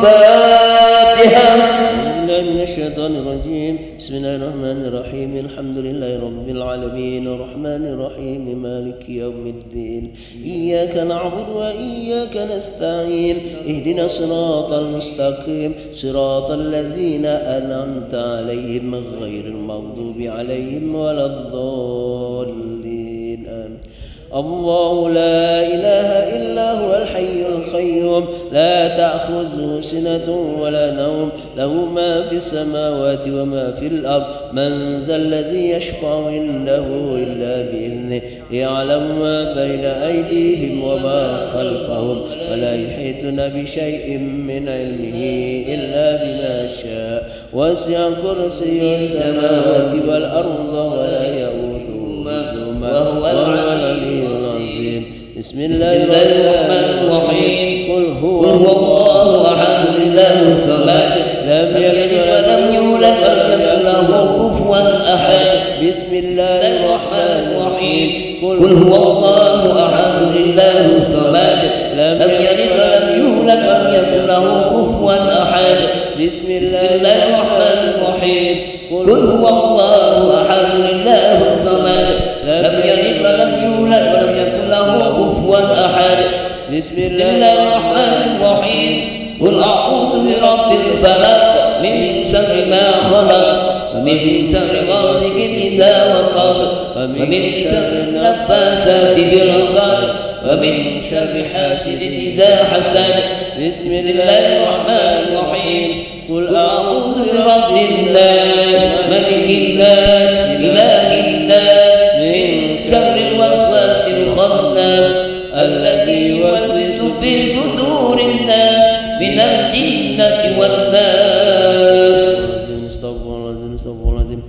الفاتحة. من الشيطان الرجيم. بسم الله الرحمن الرحيم. الحمد لله رب العالمين الرحمن الرحيم مالك يوم الدين. إياك نعبد وإياك نستعين. اهدنا الصراط المستقيم صراط الذين أنعمت عليهم غير المغضوب عليهم ولا الضالين آمين. الله لا إله إلا هو الحي القيوم لا تأخذه سنة ولا نوم له ما في السماوات وما في الأرض من ذا الذي يشفع عنده إلا بإذنه يعلم ما بين أيديهم وما خلفهم ولا يحيطون بشيء من علمه إلا بما شاء وسع كرسي السماوات والأرض ولا يؤوده وهو العلي العظيم. بسم الله الرحمن الرحيم. قل هو الله أحد الله الصمد لم يلد ولم يولد ولم يكن له كفوا أحد. بسم الله الرحمن الرحيم. قل هو الله أحد الله الصمد لم يلد ولم يولد ولم يكن له كفوا أحد. بسم الله الرحمن الرحيم. قل هو الله أحد الله الصمد لم يلد ولم يولد ولم يكن له كفوا أحد. بسم الله الرحمن الرحيم. قل أعوذ برب الفلق من شر ما خلق ومن شر غاسق إذا وقب ومن شر النفاثات بالعقد ومن شر حاسد إذا حسد. بسم الله الرحمن الرحيم. قل أعوذ برب الناس ملك الناس إله الناس من شر الوسواس الخناس الذي يوسوس في صدور الناس من الجنة والناس. استغفر الله العظيم.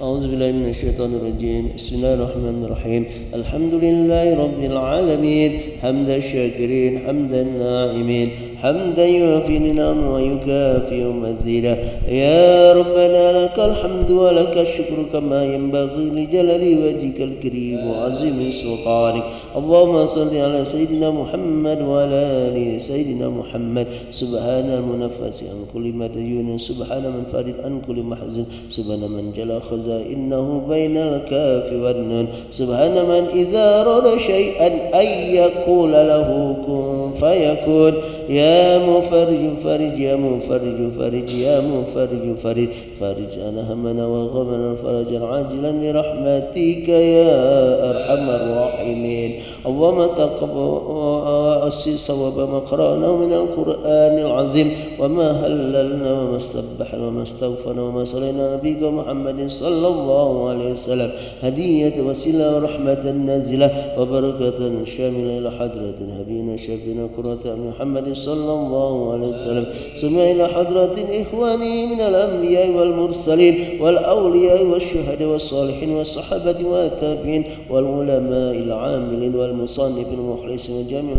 أعوذ بالله من الشيطان الرجيم. بسم الله الرحمن الرحيم. الحمد لله رب العالمين حمد الشاكرين حمد الناعمين حمدا يوفي نعمه ويكافئ مزيدا. يا ربنا لك الحمد ولك الشكر كما ينبغي لجلال وجهك الكريم وعظيم سلطانك. اللهم صل على سيدنا محمد وعلى آل سيدنا محمد. سبحان المنفس عن كل مديون سبحان من فارد عن كل محزن سبحان من جل خزائنه بين الكاف والنون سبحان من إذا أراد شيئا أن يقول له كن فيكون. يا مفرج فرج يا مفرج فرج يا مفرج فرج فرج عن همنا وغمنا فرجا عاجلا برحمتك يا أرحم الراحمين. اللهم تقبل صواب ما قرأناه من القرآن العظيم وما هللنا وما سبحنا وما استغفرنا وما صلينا نبيك محمد صلى الله عليه وسلم هدية وسيلة ورحمة نازلة وبركة شاملة إلى حضرة نبينا شفينا قرة محمد صلى الله عليه وسلم ثم إلى حضرة إخواني من الأنبياء والمرسلين والأولياء والشهداء والصالحين والصحابة والتابعين والعلماء العاملين والمصنف المخلصين وجميع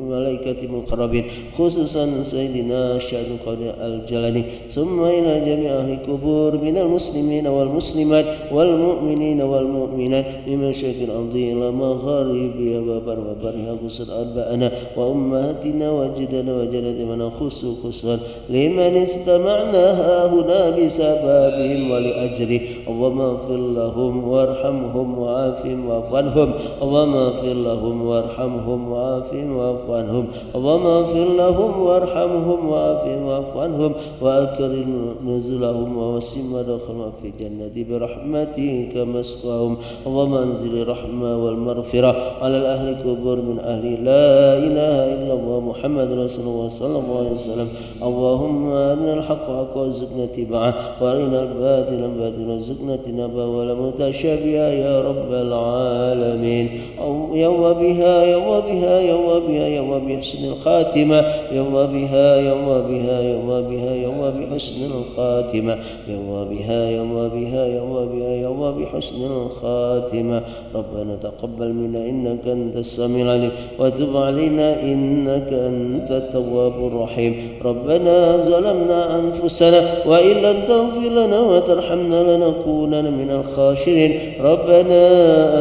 الملائكة المقربين خصوصا سيدنا الشهيد القادر الجلاني ثم إلى جميع أهل القبور من المسلمين والمسلمات والمؤمنين والمؤمنات من مشرق الأرض إلى مغاربها وبرها خصوصا آبائنا وأمهاتنا وجدنا وجدتنا خصوصا لمن استمعنا هنا بسببهم ولأجله. اللهم اغفر لهم وارحمهم وعافهم واعف عنهم. اللهم اغفر لهم وارحمهم وعافهم واعف عنهم. اللهم اغفر لهم وارحمهم وعافهم واعف عنهم وأكرم نزلهم ووسع مدخلهم في الجنة برحمتك مسواهم. اللهم انزل الرحمة والمغفرة على الأهل الكبر من أهل لا إله إلا الله محمد رسول الله صلى الله عليه وسلم. اللهم أرنا الحق حقا وارزقنا اتباعه وأرنا الباطل باطلا وارزقنا اجتنابه ولا متشابها يا رب العالمين. يوم بها يوم بها يوم بها يوم بحسن الخاتمة يوم بها يوم بها يوم بها يوم بحسن الخاتمة يوم بها يوم بها يوم بها الأنبياء وبحسن الخاتمة. ربنا تقبل منا إنك أنت السميع العليم وتب علينا إنك أنت التواب الرحيم. ربنا ظلمنا أنفسنا وإن لم تغفر لنا وترحمنا لنكونن من الخاسرين. ربنا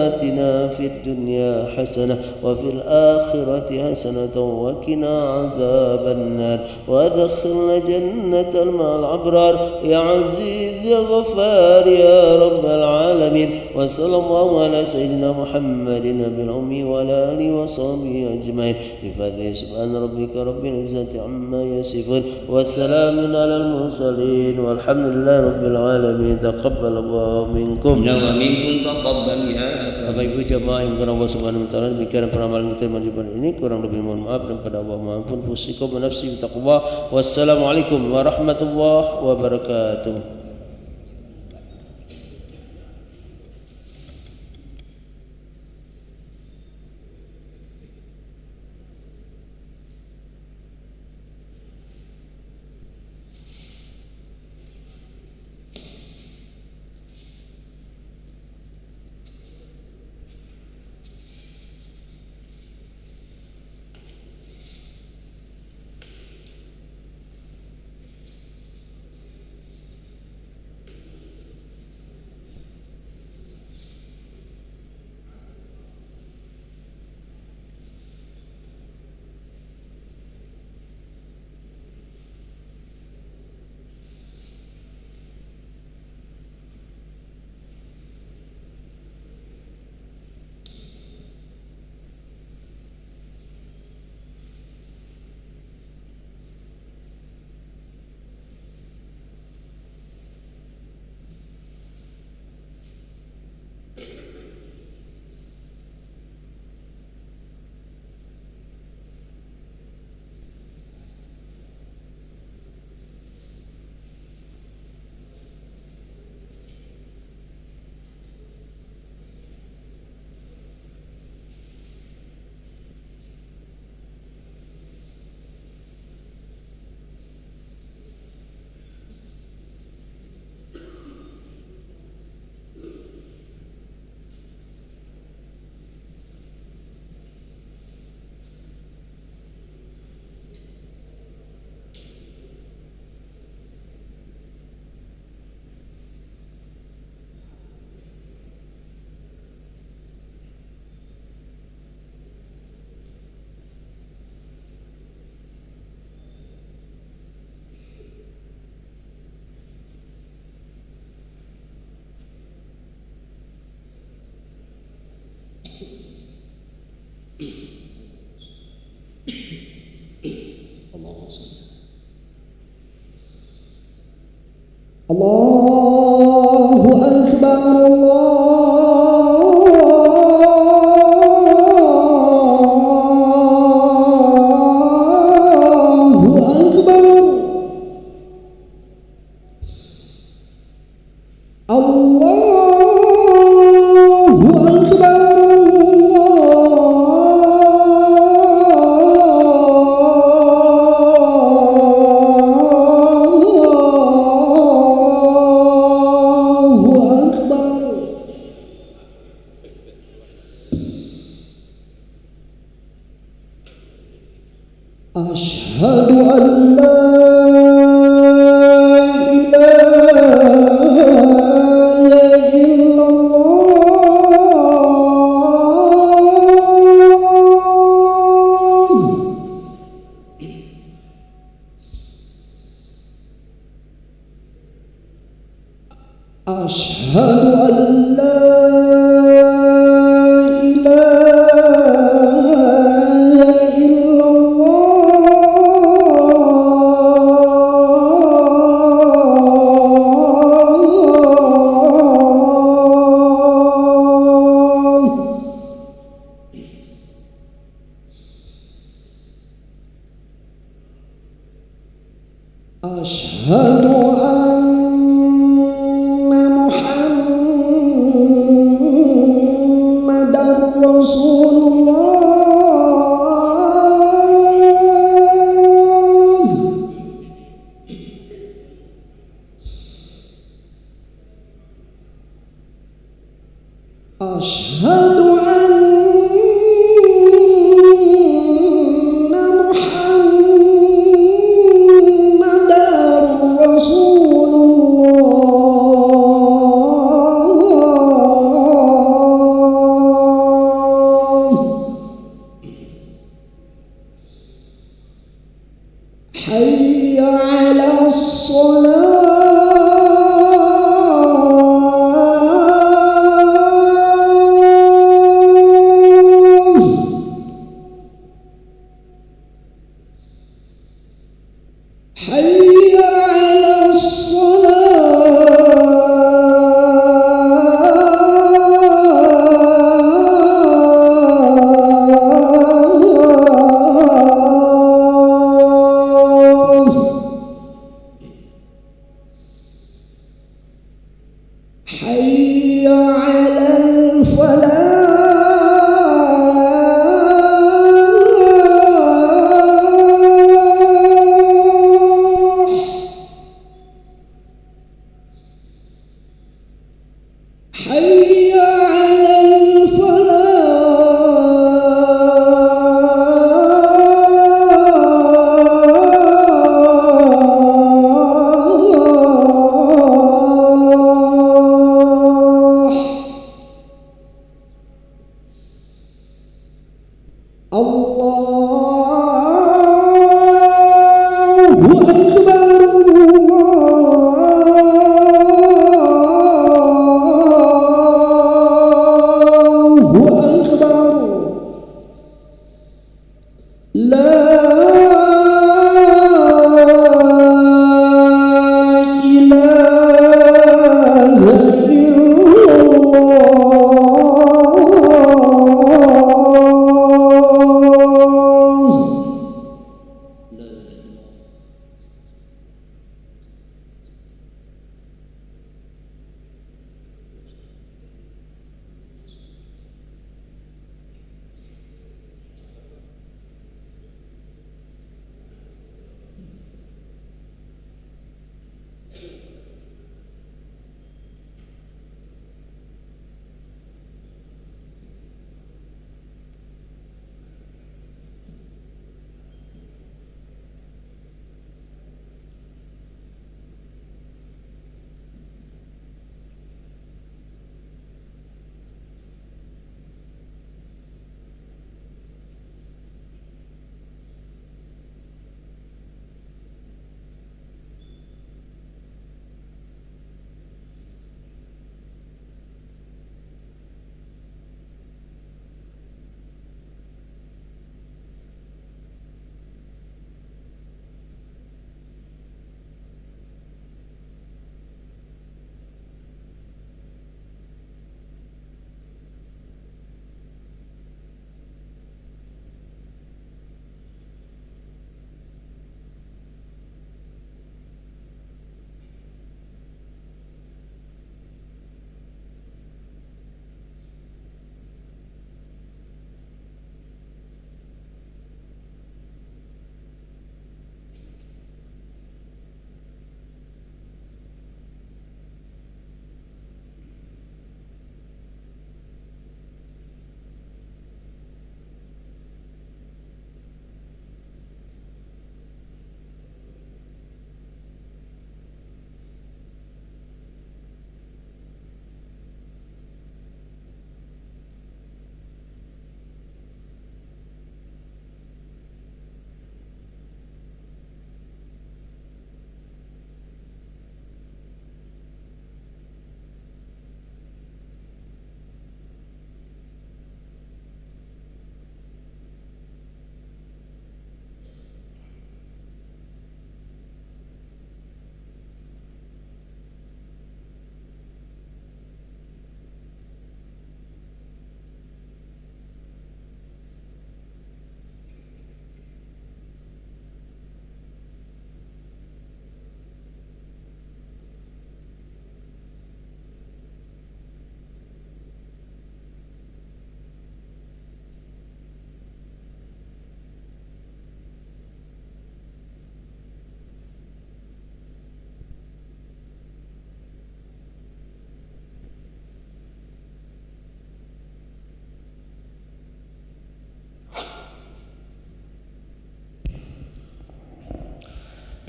آتنا في الدنيا حسنة وفي الآخرة حسنة وقنا عذاب النار وادخلنا جنة مع الأبرار يا عزيز يا غفار يا رب العالمين. وصلى الله على سيدنا محمد نبي الأمي وعلى آله وصحبه أجمعين بفضل سبحان ربك رب العزة عما يصفون وسلام على المرسلين والحمد لله رب العالمين. تقبل الله منكم ومنكم تقبل يا Bapak Ibu jamaah yang Allah Subhanahu wa taala, demikian peramalan kita pada ini, kurang lebih mohon maaf dan pada Allah maafun. Fusikum wa nafsi bitaqwa. Wassalamualaikum warahmatullahi wabarakatuh. Allahu Akbar, Allahu Akbar, Allahu Akbar. أشهد أن لا إله إلا الله. أشهد أن لا أشهد أن محمدًا رسول الله. حي على الصلاة حي على حي على الفلاح حي على الله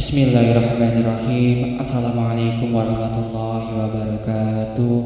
Bismillahirrahmanirrahim. Assalamualaikum warahmatullahi wabarakatuh.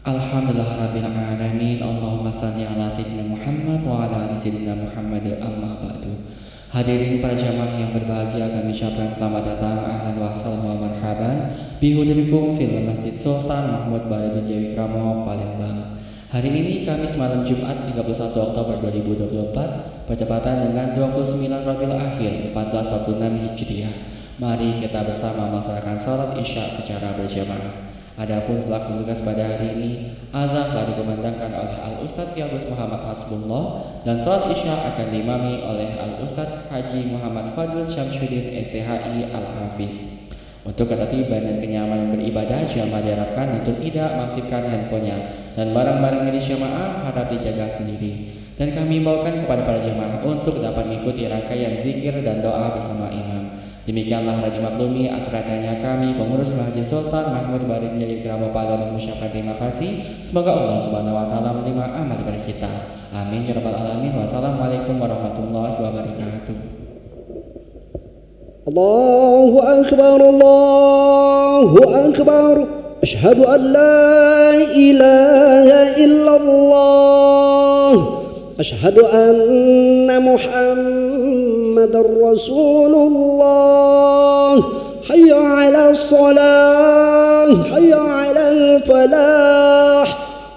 Alhamdulillahirabbil alamin. Allahumma shalli ala sayyidina Muhammad wa ala ali sayyidina Muhammad, amma ba'du. Hadirin para jamaah yang berbahagia, kami ucapkan selamat datang, ahlan wa sahlan wa marhaban bihudurikum fil Masjid Sultan Mahmud Baridin Jayawikramo, Palembang. Hari ini Kamis malam Jumat 31 Oktober 2024 bertepatan dengan 29 Rabiul Akhir 1446 Hijriah. Mari kita bersama melaksanakan sholat Isya secara berjamaah. Adapun selaku tugas pada hari ini, azan telah dikumandangkan oleh Al-Ustadz Ki Agus Muhammad Hasbullah dan sholat Isya akan diimami oleh Al-Ustadz Haji Muhammad Fadil Syamsuddin STHI Al-Hafiz. Untuk ketertiban dan kenyamanan beribadah, jamaah diharapkan untuk tidak mengaktifkan handphonenya dan barang-barang milik jamaah harap dijaga sendiri. Dan kami bawakan kepada para jamaah untuk dapat mengikuti rangkaian zikir dan doa bersama imam. Demikianlah hal dimaklumi asratanya kami pengurus Masjid Sultan Mahmud Baridin Jayawikramo Palembang mengucapkan terima kasih. Semoga Allah Subhanahu wa taala menerima amal ibadah kita. Amin ya rabbal alamin. Wassalamualaikum warahmatullahi wabarakatuh. Allahu Akbar, Allahu Akbar. Ashhadu an la ilaha illallah. Ashhadu anna Muhammadar Rasulullah. Hayya 'ala shalah, hayya 'ala falah.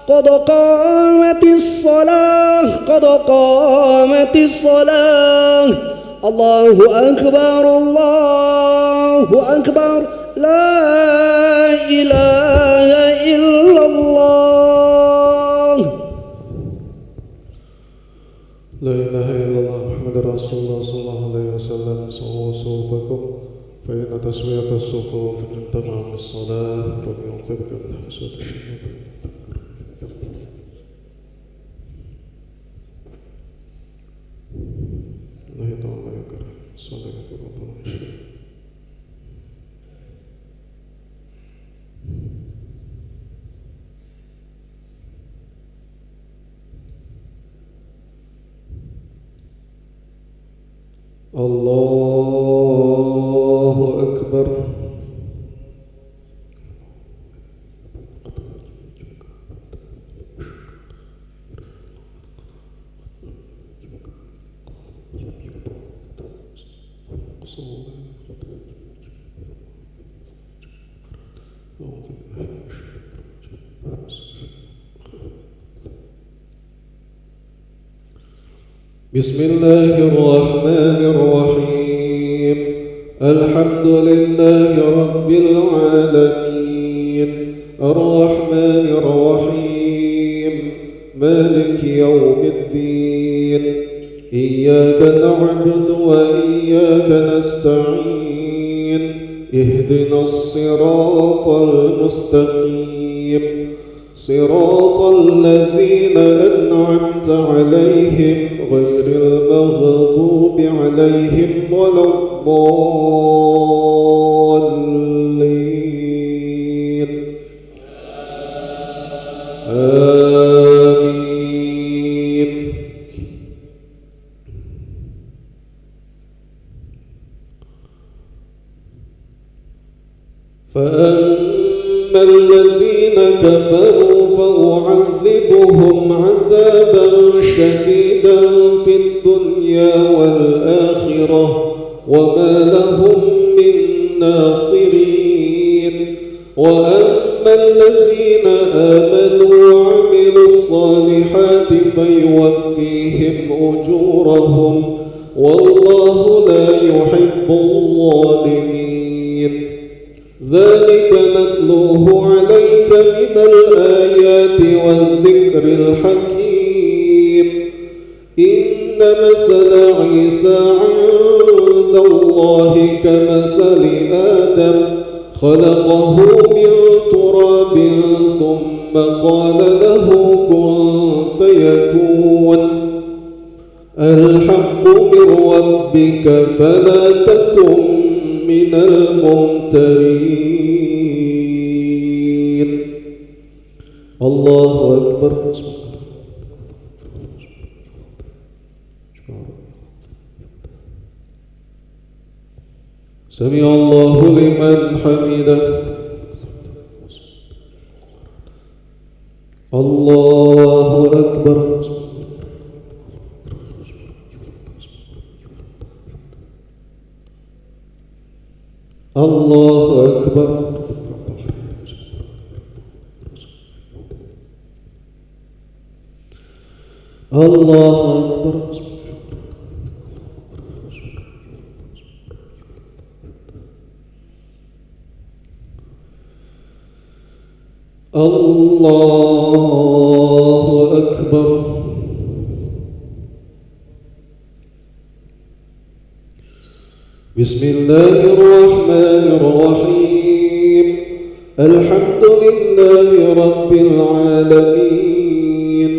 Qad qamatis shalah, qad qamatis shalah. Allahu Akbar, Allahu Akbar. La ilaha illallah. La ilaha illallah Muhammadur Rasulullah sallallahu alaihi wasallam. Sawu sufufakum fa inna taswiyata as-sufuf min tamam as-salah. Rabbi yu'tibuka min hasati syaitan. Allah ta'ala ya karim. Sallallahu alaihi wasallam. Allahu Akbar. Bismillahirrahmanirrahim. Alhamdulillahi rabbil alamin. Ar-Rahmanir Rahim. Maliki yawmiddin. Iyyaka na'budu wa iyyaka nasta'in. Ihdinas siratal mustaqim. Siratal ladzina an'amta 'alaihim ghairil maghdubi 'alaihim waladdallin. Amin. فأما الذين كفروا فأعذبهم عذابا شديدا في الدنيا والآخرة وما لهم من ناصرين. وأما الذين آمنوا وعملوا الصالحات فيوفيهم أجورهم والله لا يحب الظالمين. ذلك نتلوه عليك من الآيات والذكر الحكيم. إن مثل عيسى عند الله كمثل آدم خلقه من تراب ثم قال له كن فيكون. الحق من ربك فلا تكن من الممترين. الله أكبر. سمع الله لمن حمده. الله أكبر. الله أكبر. الله أكبر. الله أكبر. بسم الله الرحمن الرحيم. الحمد لله رب العالمين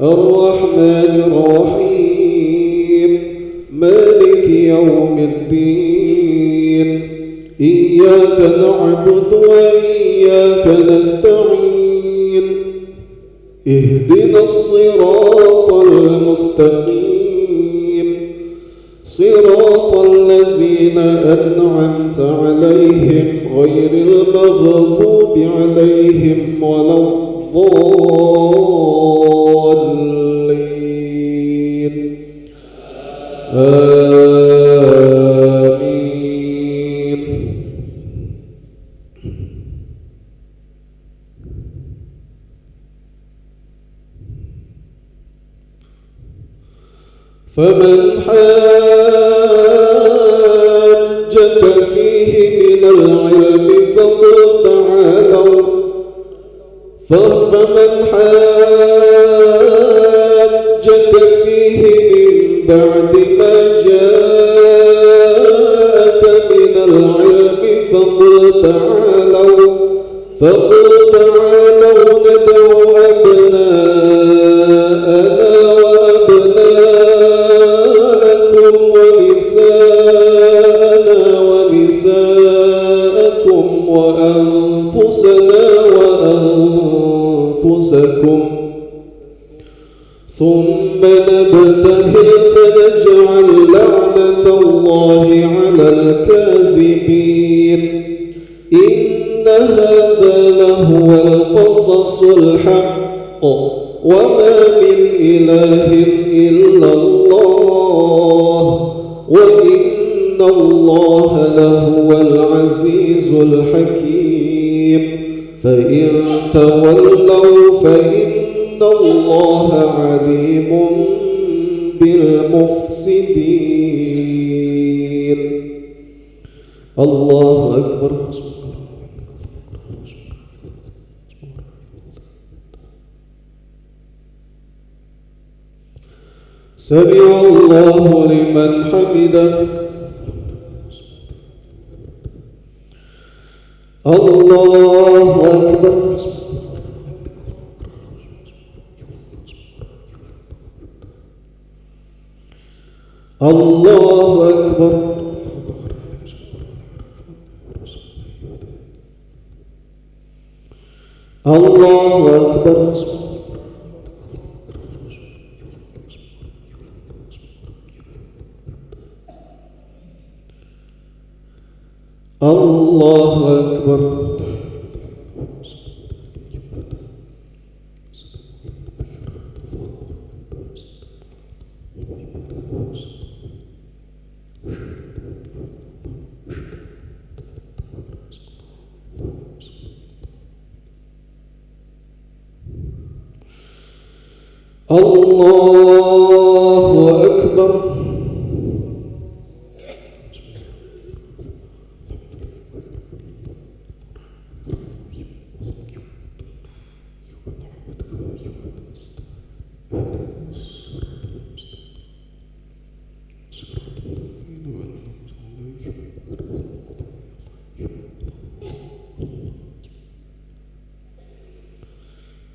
الرحمن الرحيم مالك يوم الدين إياك نعبد وإياك نستعين اهدنا الصراط المستقيم صراط الذين أنعمت عليهم غير المغضوب عليهم ولا الضالين آمين. فمن حاجك فيه من العلم فقل تعالوا فمن حاجك فيه من بعد ما جاءك من العلم فقل تعالوا ندع أبناءنا وأبناءكم ونساءنا ونساءكم وأنفسنا وأنفسكم ثم نبتهل فنجعل لعنة الله على الكاذبين. إن هذا لهو القصص الحق وما من إله إلا الله وإن الله لهو العزيز الحكيم. فإن تولوا فإن الله عليم بالمفسدين. الله أكبر. سمع الله لمن حمده. الله أكبر. الله أكبر. الله أكبر. الله أكبر. الله أكبر.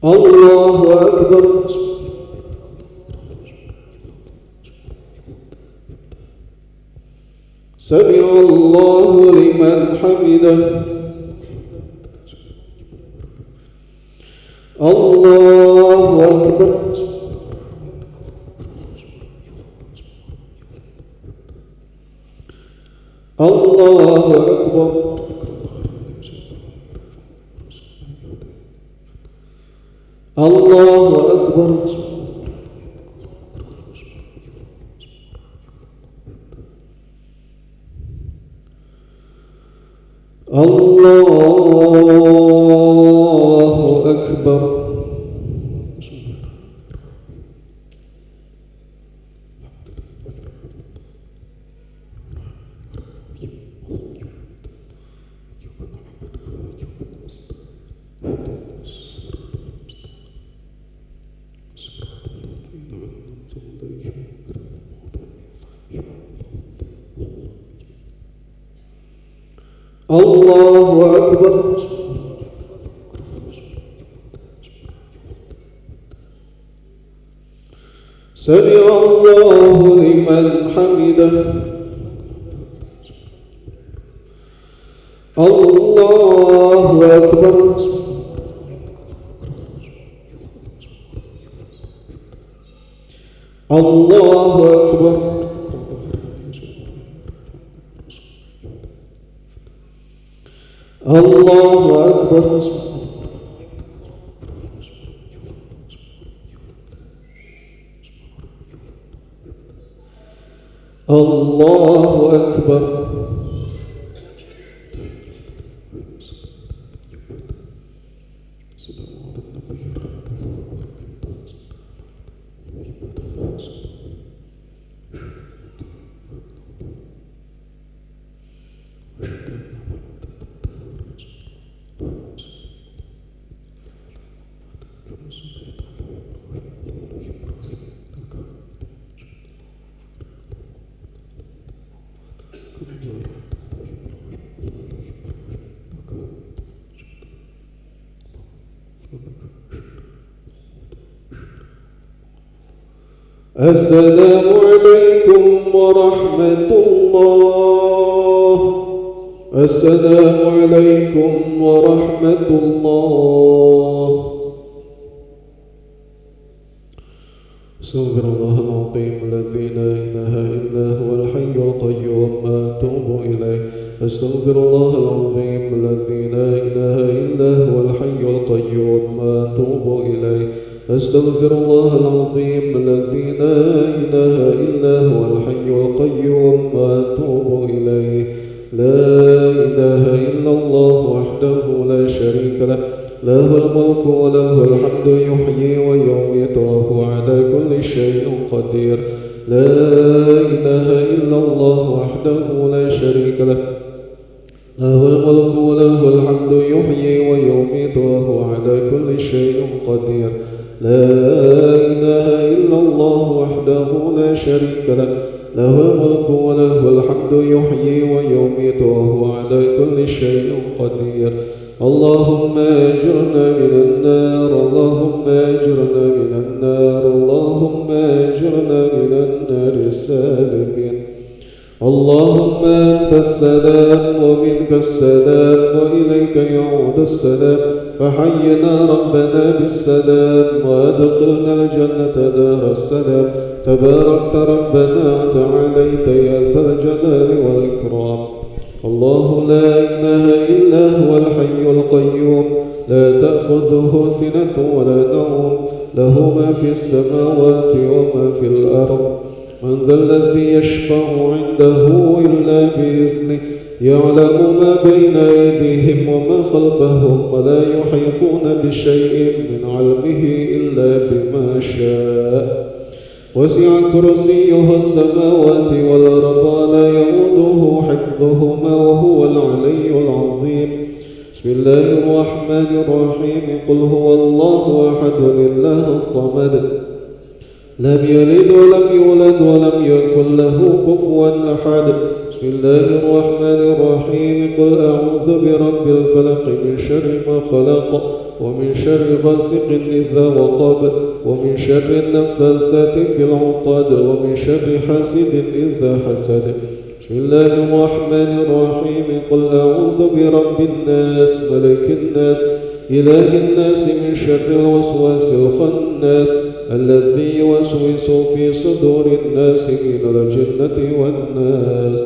الله أكبر. سمع الله لمن حمده. الله أكبر. الله أكبر. الله أكبر. الله أكبر. الله أكبر. سمع الله لمن حمده. الله أكبر. الله أكبر. الله أكبر. الله أكبر. السلام عليكم ورحمة الله. السلام عليكم ورحمة الله. استغفر الله العظيم الذي لا إله إلا هو الحي القيوم وأتوب إليه. استغفر الله العظيم الذي لا إله إلا هو الحي القيوم وأتوب إليه. أستغفر الله العظيم الذي لا إله إلا هو الحي القيوم وأتوب إليه. لا إله إلا الله وحده لا شريك له، له الملك وله الحمد يحيي ويميت وهو على كل شيء قدير. لا إله إلا الله وحده لا شريك له، له الملك وله الحمد يحيي ويميت وهو على كل شيء قدير. لا إله إلا الله وحده لا شريك له، له الملك وله الحمد يحيي ويميت وهو على كل شيء قدير. اللهم أجرنا من النار، اللهم أجرنا من النار، اللهم أجرنا من النار السالمين. اللهم أنت السلام ومنك السلام وإليك يعود السلام، فحينا ربنا بالسلام وأدخلنا الجنة دار السلام. تباركت ربنا وتعاليت يا ذا الجلال والإكرام. الله لا إله إلا هو الحي القيوم، لا تأخذه سنة ولا نوم، له ما في السماوات وما في الأرض. من ذا الذي يشفع عنده إلا بإذنه، يعلم ما بين أيديهم وما خلفهم، ولا يحيطون بشيء من علمه إلا بما شاء. وسع كرسيه السماوات والأرض ولا يؤوده حفظهما وهو العلي العظيم. بسم الله الرحمن الرحيم. قل هو الله أحد الله الصمد، لم يلد ولم يولد ولم يكن له كفوا أحد. بسم الله الرحمن الرحيم. قل أعوذ برب الفلق من شر ما خلق، ومن شر غاسق إذا وقب، ومن شر النفاثات في العقد، ومن شر حاسد إذا حسد. بسم الله الرحمن الرحيم. قل أعوذ برب الناس ملك الناس إله الناس من شر الوسواس الخناس الذي يوسوس في صدور الناس من الجنة والناس.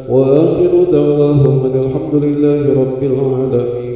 وآخر دعواهم أن الحمد لله رب العالمين.